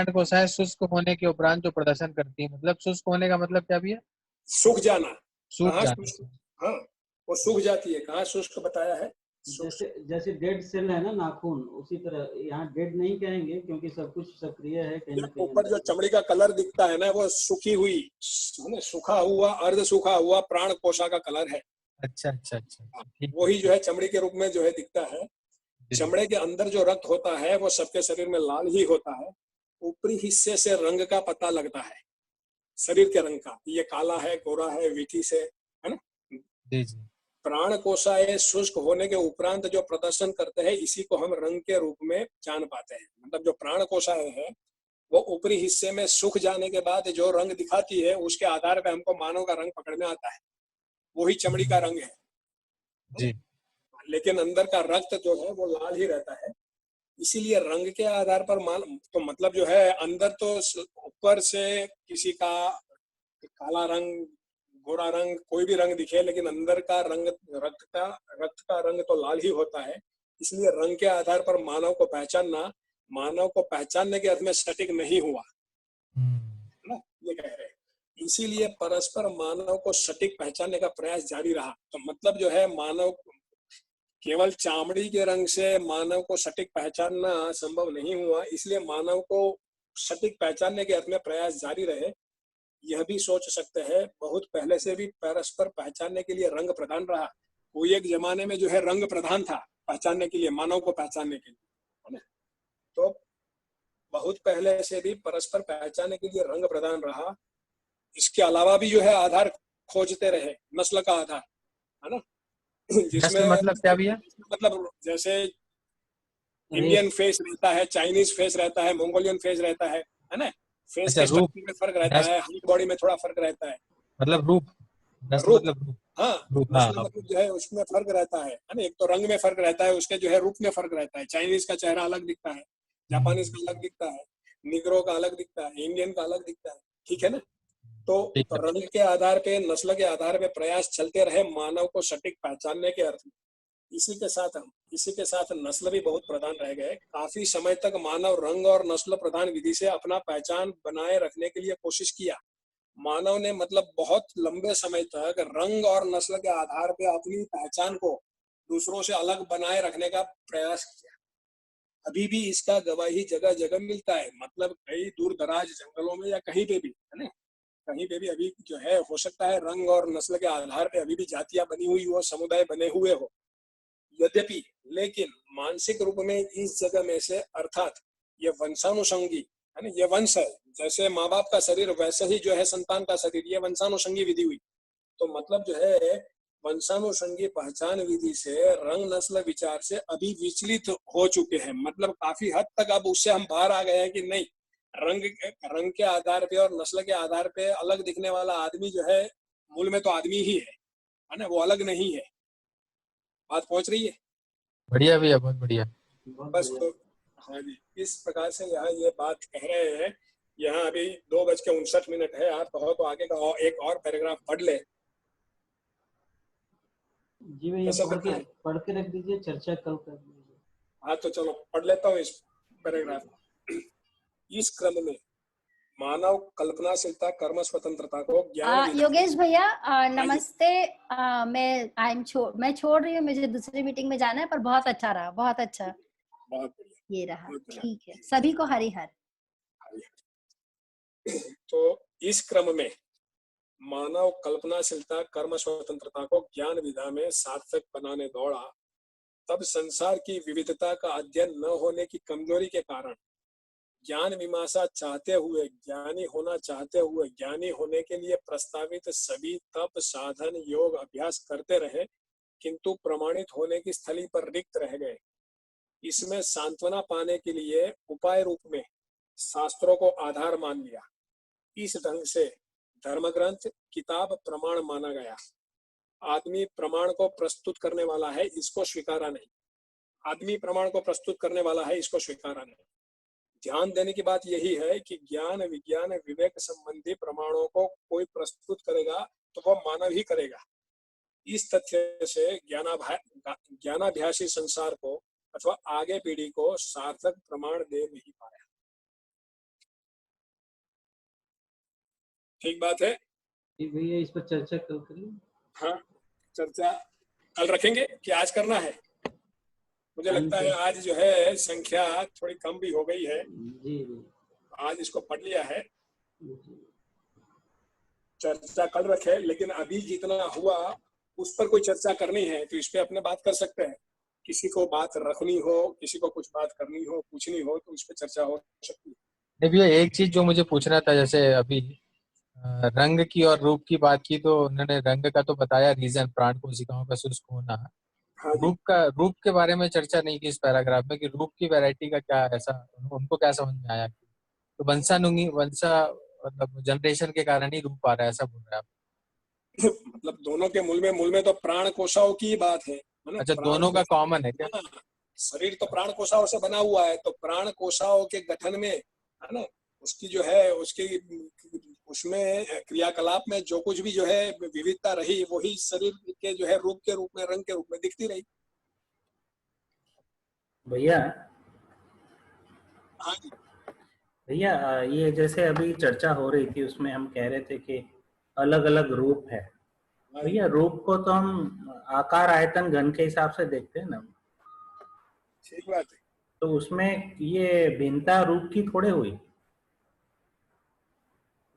कोशाएं शुष्क होने के उपरांत जो प्रदर्शन करती है, मतलब शुष्क होने का मतलब क्या भैया? सूख जाना। हाँ, वो सूख जाती है। कहाँ शुष्क बताया है? जैसे डेड सेल है ना नाखून, उसी तरह यहाँ डेड नहीं कहेंगे क्योंकि सब कुछ सक्रिय है। कहीं ना कहीं ऊपर जो चमड़ी का कलर दिखता है ना, वो सूखी हुई, सूखा हुआ, अर्ध सूखा हुआ प्राण कोशा का कलर है। अच्छा। वही जो है चमड़ी के रूप में जो है दिखता है। चमड़े के अंदर जो रक्त होता है वो सबके शरीर में लाल ही होता है। ऊपरी हिस्से से रंग का पता लगता है, शरीर के रंग का। ये काला है, गोरा है, विटी से, है ना? जी। प्राण कोशाएं शुष्क होने के उपरांत जो प्रदर्शन करते हैं इसी को हम रंग के रूप में जान पाते हैं। मतलब जो प्राण कोशाएं है वो ऊपरी हिस्से में सूख जाने के बाद जो रंग दिखाती है उसके आधार पे हमको मानव का रंग पकड़ में आता है, वही चमड़ी का रंग है जी। लेकिन अंदर का रक्त जो है वो लाल ही रहता है। इसीलिए रंग के आधार पर तो मतलब जो है अंदर तो ऊपर से किसी का काला रंग, गोरा रंग, कोई भी रंग दिखे, लेकिन अंदर का रंग रक्त का रंग तो लाल ही होता है। इसलिए रंग के आधार पर मानव को पहचानने के अर्थ में सटीक नहीं हुआ ना, ये कह रहे हैं। इसीलिए परस्पर मानव को सटीक पहचानने का प्रयास जारी रहा। तो मतलब जो है मानव केवल चामड़ी के रंग से मानव को सटीक पहचानना संभव नहीं हुआ, इसलिए मानव को सटीक पहचानने के अर्थ में प्रयास जारी रहे। यह भी सोच सकते हैं बहुत पहले से भी परस्पर पहचानने के लिए रंग प्रधान रहा। कोई एक जमाने में जो है रंग प्रधान था पहचानने के लिए, मानव को पहचानने के लिए, है ना। तो बहुत पहले से भी परस्पर पहचानने के लिए रंग प्रधान रहा। इसके अलावा भी जो है आधार खोजते रहे, नस्ल का आधार, है ना, जिसमें मतलब क्या भैया, मतलब जैसे इंडियन फेस रहता है, चाइनीज फेस रहता है, मंगोलियन फेस रहता है ना। फेस के स्ट्रक्चर में फर्क रहता है, हाइट बॉडी में थोड़ा फर्क रहता है, मतलब रूप, मतलब हाँ, मतलब जो है उसमें फर्क रहता है ना। एक तो रंग में फर्क रहता है, उसके जो है रूप में फर्क रहता है। चाइनीज का चेहरा अलग दिखता है, जापानीज का अलग दिखता है, निग्रो का अलग दिखता है, इंडियन का अलग दिखता है, ठीक है ना। तो रंग के आधार पे, नस्ल के आधार पे प्रयास चलते रहे मानव को सटीक पहचानने के अर्थ में। इसी के साथ नस्ल भी बहुत प्रधान रह गए। काफी समय तक मानव रंग और नस्ल प्रधान विधि से अपना पहचान बनाए रखने के लिए कोशिश किया। मानव ने मतलब बहुत लंबे समय तक रंग और नस्ल के आधार पे अपनी पहचान को दूसरों से अलग बनाए रखने का प्रयास किया। अभी भी इसका गवाही जगह जगह मिलता है, मतलब कई दूर दराज जंगलों में या कहीं पे भी, है ना, कहीं पे भी अभी जो है हो सकता है रंग और नस्ल के आधार पे अभी भी जातियां बनी हुई हो, समुदाय बने हुए हो। यद्यपि लेकिन मानसिक रूप में इस जगह में से, अर्थात ये वंशानुषंगी है ना, ये वंश है, जैसे माँ बाप का शरीर वैसे ही जो है संतान का शरीर, ये वंशानुषंगी विधि हुई। तो मतलब जो है वंशानुषंगी पहचान विधि से रंग नस्ल विचार से अभी विचलित हो चुके हैं। मतलब काफी हद तक अब उससे हम बाहर आ गए हैं कि नहीं, रंग के आधार पे और नस्ल के आधार पे अलग दिखने वाला आदमी जो है मूल में तो आदमी ही है ना, वो अलग नहीं है। बात पहुंच रही है? बढ़िया भैया, बहुत बढ़िया। बस तो हाँ जी, इस प्रकार से यहाँ ये बात कह रहे हैं। यहाँ अभी 2:59 है। आप कहो तो आगे का एक और पैराग्राफ पढ़ ले। जी भैया पढ़ के रख दीजिए, चर्चा कल कर दीजिए। हाँ तो चलो पढ़ लेता हूँ इस पैराग्राफ। इस क्रम में मानव कल्पनाशीलता, कर्म स्वतंत्रता को ज्ञान। योगेश भैया नमस्ते। मैं छोड़ रही हूँ, मुझे दूसरी मीटिंग में जाना है, पर बहुत अच्छा रहा, बहुत अच्छा। बहुत बढ़िया, ये रहा, ठीक है। सभी को हरि हर। तो इस क्रम में मानव कल्पनाशीलता, कर्म स्वतंत्रता को ज्ञान विधा में सार्थक बनाने दौड़ा। तब संसार की विविधता का अध्ययन न होने की कमजोरी के कारण ज्ञान मीमांसा चाहते हुए, ज्ञानी होना चाहते हुए, ज्ञानी होने के लिए प्रस्तावित सभी तप, साधन, योग, अभ्यास करते रहे, किंतु प्रमाणित होने की स्थली पर रिक्त रह गए। इसमें सांत्वना पाने के लिए उपाय रूप में शास्त्रों को आधार मान लिया। इस ढंग से धर्म ग्रंथ, किताब प्रमाण माना गया। आदमी प्रमाण को प्रस्तुत करने वाला है, इसको स्वीकारा नहीं। आदमी प्रमाण को प्रस्तुत करने वाला है, इसको स्वीकारा नहीं। ध्यान देने की बात यही है कि ज्ञान, विज्ञान, विवेक संबंधी प्रमाणों को कोई प्रस्तुत करेगा तो वह मानव ही करेगा। इस तथ्य से ज्ञानाभ्यासी संसार को अथवा आगे पीढ़ी को सार्थक प्रमाण दे नहीं पाया। ठीक बात है भैया, इस पर चर्चा कल करेंगे। हाँ, चर्चा कल रखेंगे कि आज करना है? मुझे लगता है आज जो है संख्या थोड़ी कम भी हो गई है। जी। आज इसको पढ़ लिया है, चर्चा कल रखे। लेकिन अभी जितना हुआ उस पर कोई चर्चा करनी है तो इस पे अपने बात कर सकते हैं। किसी को बात रखनी हो, किसी को कुछ बात करनी हो, पूछनी हो, तो उस पर चर्चा हो सकती है। भैया एक चीज जो मुझे पूछना था, जैसे अभी रंग की और रूप की बात की तो उन्होंने रंग का तो बताया रीजन, प्राण कोशिकाओं का शुष्क होना। हाँ जी। रूप के बारे में चर्चा नहीं की इस पैराग्राफ में कि रूप की वैरायटी का क्या ऐसा उनको क्या समझ में आया। तो मतलब जनरेशन के कारण ही रूप आ रहा है ऐसा बोल रहे हैं आप? मतलब दोनों के मूल में तो प्राण कोशाओं की बात है ना? अच्छा, दोनों का कॉमन है क्या? हाँ, शरीर तो प्राण कोशाओं से बना हुआ है, तो प्राण कोशाओं के गठन में है ना, उसकी जो है उसकी उसमें क्रियाकलाप में जो कुछ भी जो है विविधता रही, वही शरीर के जो है रूप के रूप में, रंग के रूप में दिखती रही। भैया हाँ जी भैया, ये जैसे अभी चर्चा हो रही थी उसमें हम कह रहे थे कि अलग अलग रूप है। भैया रूप को तो हम आकार आयतन घन के हिसाब से देखते हैं ना। ठीक बात है। तो उसमें ये भिन्नता रूप की थोड़े हुई,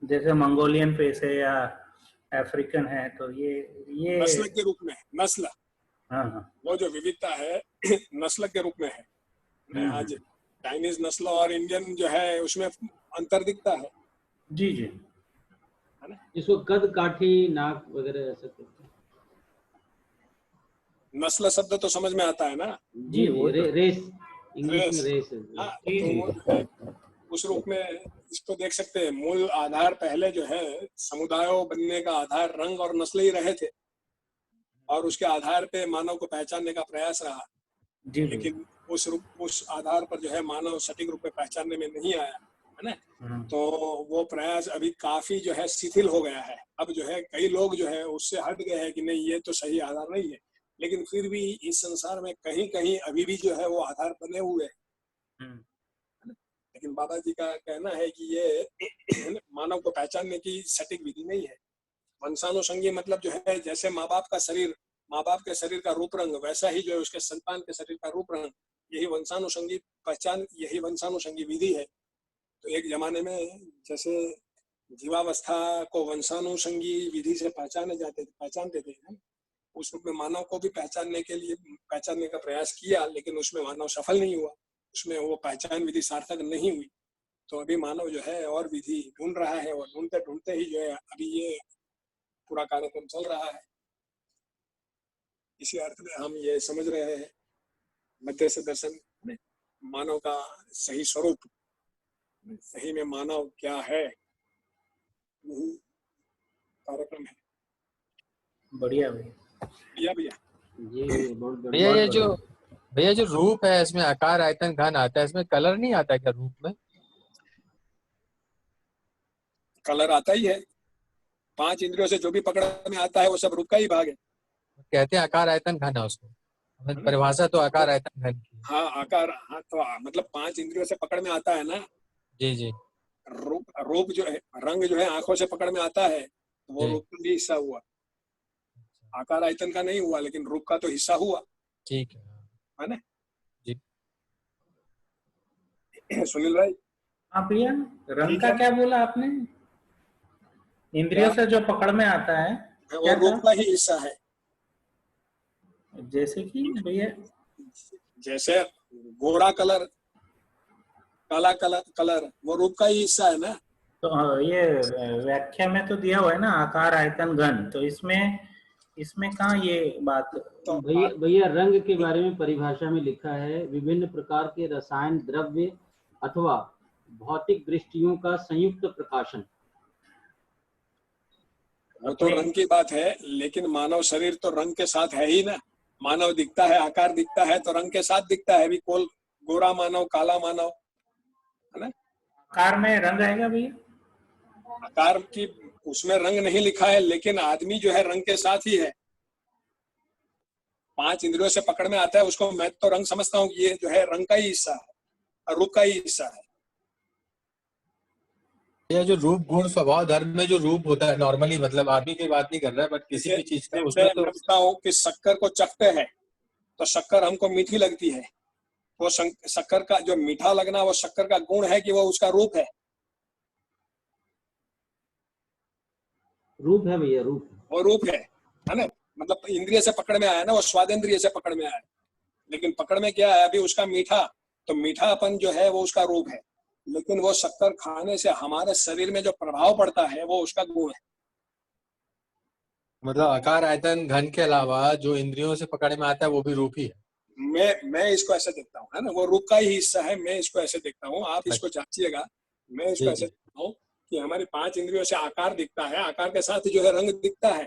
जैसे मंगोलियन फेस है या अफ्रीकन है, तो ये नस्ल के रूप में, नस्ल, हाँ हाँ, वो जो विविधता है नस्ल के रूप में है। आज चाइनीज नस्ल और इंडियन जो है उसमें अंतर दिखता है। जी जी, है ना? इसको कद काठी नाक वगैरह ऐसा करते हैं। नस्ल शब्द तो समझ में आता है ना? जी रेस, इंग्लिश में रेस है। हाँ, तो वो जो है उस रूप में इसको देख सकते हैं। मूल आधार पहले जो है समुदायों बनने का आधार रंग और नस्ल ही रहे थे, और उसके आधार पे मानव को पहचानने का प्रयास रहा। लेकिन उस आधार पर जो है मानव सटीक रूप में पहचानने में नहीं आया, है ना? तो वो प्रयास अभी काफी जो है शिथिल हो गया है। अब जो है कई लोग जो है उससे हट गए हैं कि नहीं ये तो सही आधार नहीं है, लेकिन फिर भी इस संसार में कहीं कहीं अभी भी जो है वो आधार बने हुए हैं। लेकिन बाबा जी का कहना है कि ये मानव को पहचानने की सटीक विधि नहीं है। वंशानुसंगी मतलब जो है जैसे माँ बाप के शरीर का रूप रंग, वैसा ही जो है उसके संतान के शरीर का रूप रंग, यही वंशानुसंगी पहचान, यही वंशानुसंगी विधि है। तो एक जमाने में जैसे जीवावस्था को वंशानुसंगी विधि से पहचानते थे, उस रूप में मानव को भी पहचानने का प्रयास किया, लेकिन उसमें मानव सफल नहीं हुआ, उसमें वो पहचान विधि सार्थक नहीं हुई। तो अभी मानव जो है और विधि ढूंढ रहा है, और ढूंढते ढूंढते ही जो है अभी ये पूरा कार्यक्रम चल रहा है। इसी अर्थ में हम ये समझ रहे हैं मध्य से दर्शन में मानव का सही स्वरूप, सही में मानव क्या है, यही कार्यक्रम है। बढ़िया भैया। भैया जो रूप है इसमें आकार आयतन घन आता है, इसमें कलर नहीं आता क्या रूप में? कलर आता ही है, 5 इंद्रियों से जो भी पकड़ में आता है वो सब रूप का ही भाग है। कहते हैं आकार आयतन घन है उसको, परिभाषा तो आकार आयतन घन की। हाँ आकार, हाँ तो मतलब 5 इंद्रियों से पकड़ में आता है ना। जी जी। रूप जो है, रंग जो है आंखों से पकड़ में आता है, वो रूप का भी हिस्सा हुआ, आकार आयतन का नहीं हुआ, लेकिन रूप का तो हिस्सा हुआ। ठीक है ना जी। सुनील भाई, हाँ भैया, रंग का क्या बोला आपने? इंद्रियों से जो पकड़ में आता है वो रूप का ही हिस्सा है। जैसे कि भैया, जैसे गोरा कलर, काला कलर वो रूप का ही हिस्सा है ना। तो ये व्याख्या में तो दिया हुआ है ना आकार आयतन घन, तो इसमें कहाँ ये बात? तो भैया रंग के बारे में परिभाषा में लिखा है विभिन्न प्रकार के रसायन द्रव्य अथवा भौतिक दृष्टियों का संयुक्त प्रकाशन। वो तो रंग की बात है, लेकिन मानव शरीर तो रंग के साथ है ही ना। मानव दिखता है, आकार दिखता है तो रंग के साथ दिखता है भी। गोरा मानव, काला मानव, है ना। आकार में रंग आएगा भैया? आकार की उसमें रंग नहीं लिखा है, लेकिन आदमी जो है रंग के साथ ही है। 5 इंद्रियों से पकड़ में आता है उसको, मैं तो रंग समझता हूँ कि ये जो है रंग का ही हिस्सा है और रूप का ही हिस्सा है। ये जो रूप गुण स्वभाव धर्म में जो रूप होता है नॉर्मली, मतलब आदमी की बात नहीं कर रहा है, बट किसी भी चीज का उसमें तो लगता हूँ कि शक्कर को चखते हैं तो शक्कर हमको मीठी लगती है, वो शक्कर का जो मीठा लगना वो शक्कर का गुण है कि वो उसका रूप है। रूप है भैया, रूप वो रूप है ना। मतलब इंद्रिय से पकड़ में आया ना, वो स्वादेंद्रिय से पकड़ में आया, लेकिन पकड़ में क्या है अभी उसका मीठा, तो मीठापन जो है वो उसका रूप है। लेकिन वो शक्कर खाने से हमारे शरीर में जो प्रभाव पड़ता है वो उसका गुण है। मतलब आकार आयतन घन के अलावा जो इंद्रियों से पकड़ में आता है वो भी रूप ही है। मैं इसको ऐसे देखता हूँ, है ना, वो रूप का ही हिस्सा है। मैं इसको ऐसे देखता हूँ, आप इसको जांचिएगा। मैं इसको ऐसे देखता हूँ कि हमारी 5 इंद्रियों से आकार दिखता है, आकार के साथ जो है रंग दिखता है,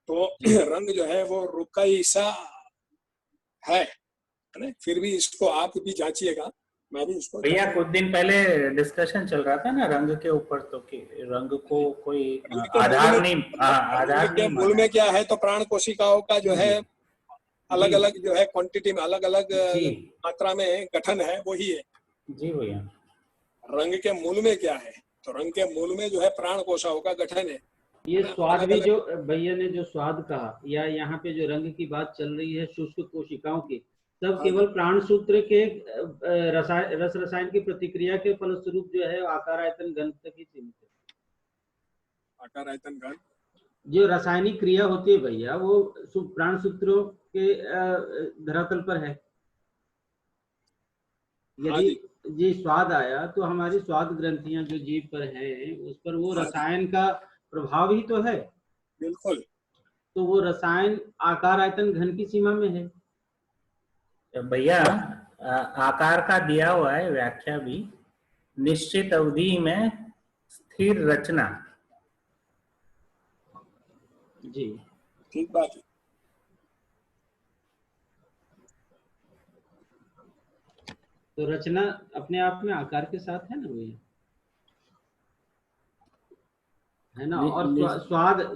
तो रंग जो है वो रूप का ही हिस्सा है ना। फिर भी इसको आप भी जांचिएगा, मैं भी इसको। भैया कुछ दिन पहले डिस्कशन चल रहा था ना रंग के ऊपर, तो कि रंग को कोई आधार नहीं मूल में क्या है, तो प्राण कोशिकाओं का जो है अलग अलग जो है क्वांटिटी में अलग अलग मात्रा में गठन है, वही है जी भैया। रंग के मूल में क्या है, तो रंग के मूल में जो है प्राण कोशिकाओं का गठन है। ये स्वाद भी जो भैया ने जो स्वाद कहा, या यहाँ पे जो रंग की बात चल रही है शुष्क कोशिकाओं की, सब केवल प्राण सूत्र के रस रसायन की प्रतिक्रिया के फलस्वरूप जो है आकार आयतन घन तक ही सीमित है। आकार आयतन घन जो रासायनिक क्रिया होती है भैया वो प्राण सूत्रों के धरातल पर है। यदि ये स्वाद आया तो हमारी स्वाद ग्रंथियां जो जीभ पर हैं उस पर वो रसायन का प्रभाव ही तो है। बिल्कुल। तो वो रसायन आकार आयतन घन की सीमा में है। भैया आकार का दिया हुआ है व्याख्या भी, निश्चित अवधि में स्थिर रचना। जी ठीक बात है। तो रचना अपने आप में आकार के साथ है ना भैया, है ना। और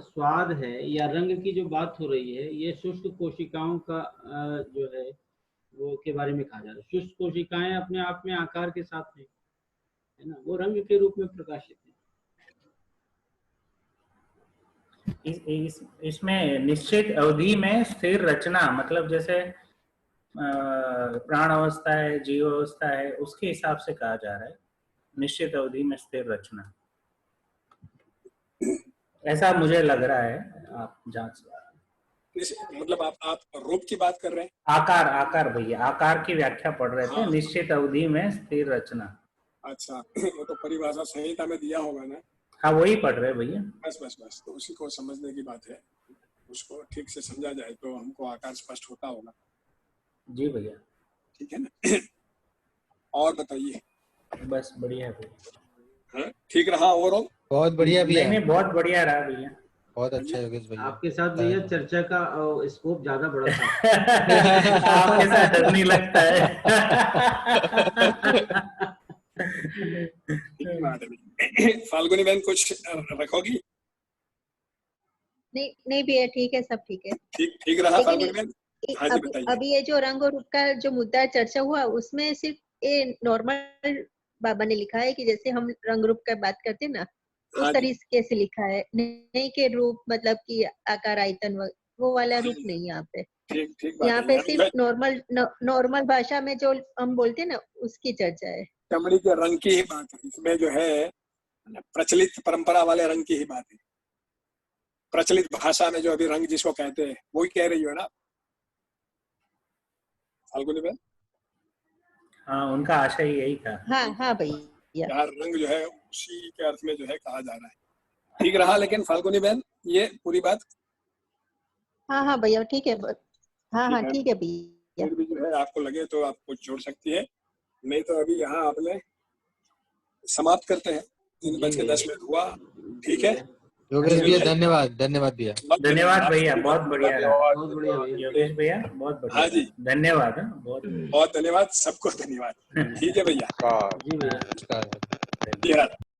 स्वाद है या रंग की जो बात हो रही है, ये शुष्क कोशिकाओं का जो है वो के बारे में कहा जा रहा है। शुष्क कोशिकाएं अपने आप में आकार के साथ है ना, वो रंग के रूप में प्रकाशित है। इसमें निश्चित अवधि में स्थिर रचना मतलब जैसे प्राण अवस्था है, जीव अवस्था है, उसके हिसाब से कहा जा रहा है निश्चित अवधि में स्थिर रचना, ऐसा मुझे लग रहा है। आप जांच मतलब आप रूप की बात कर रहे हैं? आकार भैया, आकार की व्याख्या पढ़ रहे थे। निश्चित अवधि में स्थिर रचना। अच्छा, वो तो परिभाषा संहिता में दिया होगा ना। हाँ वही पढ़ रहे भैया। बस तो उसी को समझने की बात है, उसको ठीक से समझा जाए तो हमको आकार स्पष्ट होता होगा। जी भैया। ठीक है ना। और बताइए। बस बढ़िया है भैया। ठीक रहा और बहुत बढ़िया भैया। नहीं बहुत बढ़िya रहा भैया। बहुत अच्छा योगेश भैया। आपके साथ भैया चर्चा का स्कोप ज्यादा बड़ा था। आपके साथ डर नहीं लगता है। फाल्गुनी बहन कुछ रखोगी? नहीं भैया, ठीक है, सब ठीक है। ठीक रहा फाल्गुनी बहन। हाँ जी बताइए। अभी ये जो रंग और रूप का जो मुद्दा चर्चा हुआ उसमें सिर्फ ये नॉर्मल बाबा ने लिखा है कि जैसे हम रंग रूप का बात करते हैं ना, उस तरीके से लिखा है, नहीं के रूप मतलब कि आकार आयतन वो वाला रूप नहीं यहाँ पे। ठीक यहाँ पे सिर्फ नॉर्मल भाषा में जो हम बोलते हैं ना उसकी चर्चा है। चमड़ी के रंग की ही बात है इसमें, जो है प्रचलित परंपरा वाले रंग की ही बात है। प्रचलित भाषा में जो अभी रंग जिसको कहते हैं वही कह रही हो ना फाल्गुनी बहन? हाँ उनका आशय यही था। हाँ भैया, रंग जो है उसी के अर्थ में जो है कहा जा रहा है। ठीक रहा लेकिन फाल्गुनी बहन ये पूरी बात? हाँ भैया ठीक है। हाँ ठीक है भैया। फिर भी जो है आपको लगे तो आप कुछ जोड़ सकती है, नहीं तो अभी यहाँ आपने समाप्त करते हैं। 3:10 हुआ। ठीक है योगेश भैया, धन्यवाद भैया। धन्यवाद भैया, बहुत बढ़िया योगेश भैया, बहुत बढ़िया। हाँ जी धन्यवाद। बहुत धन्यवाद, सबको धन्यवाद। ठीक है भैया। जी भैया। नमस्कार।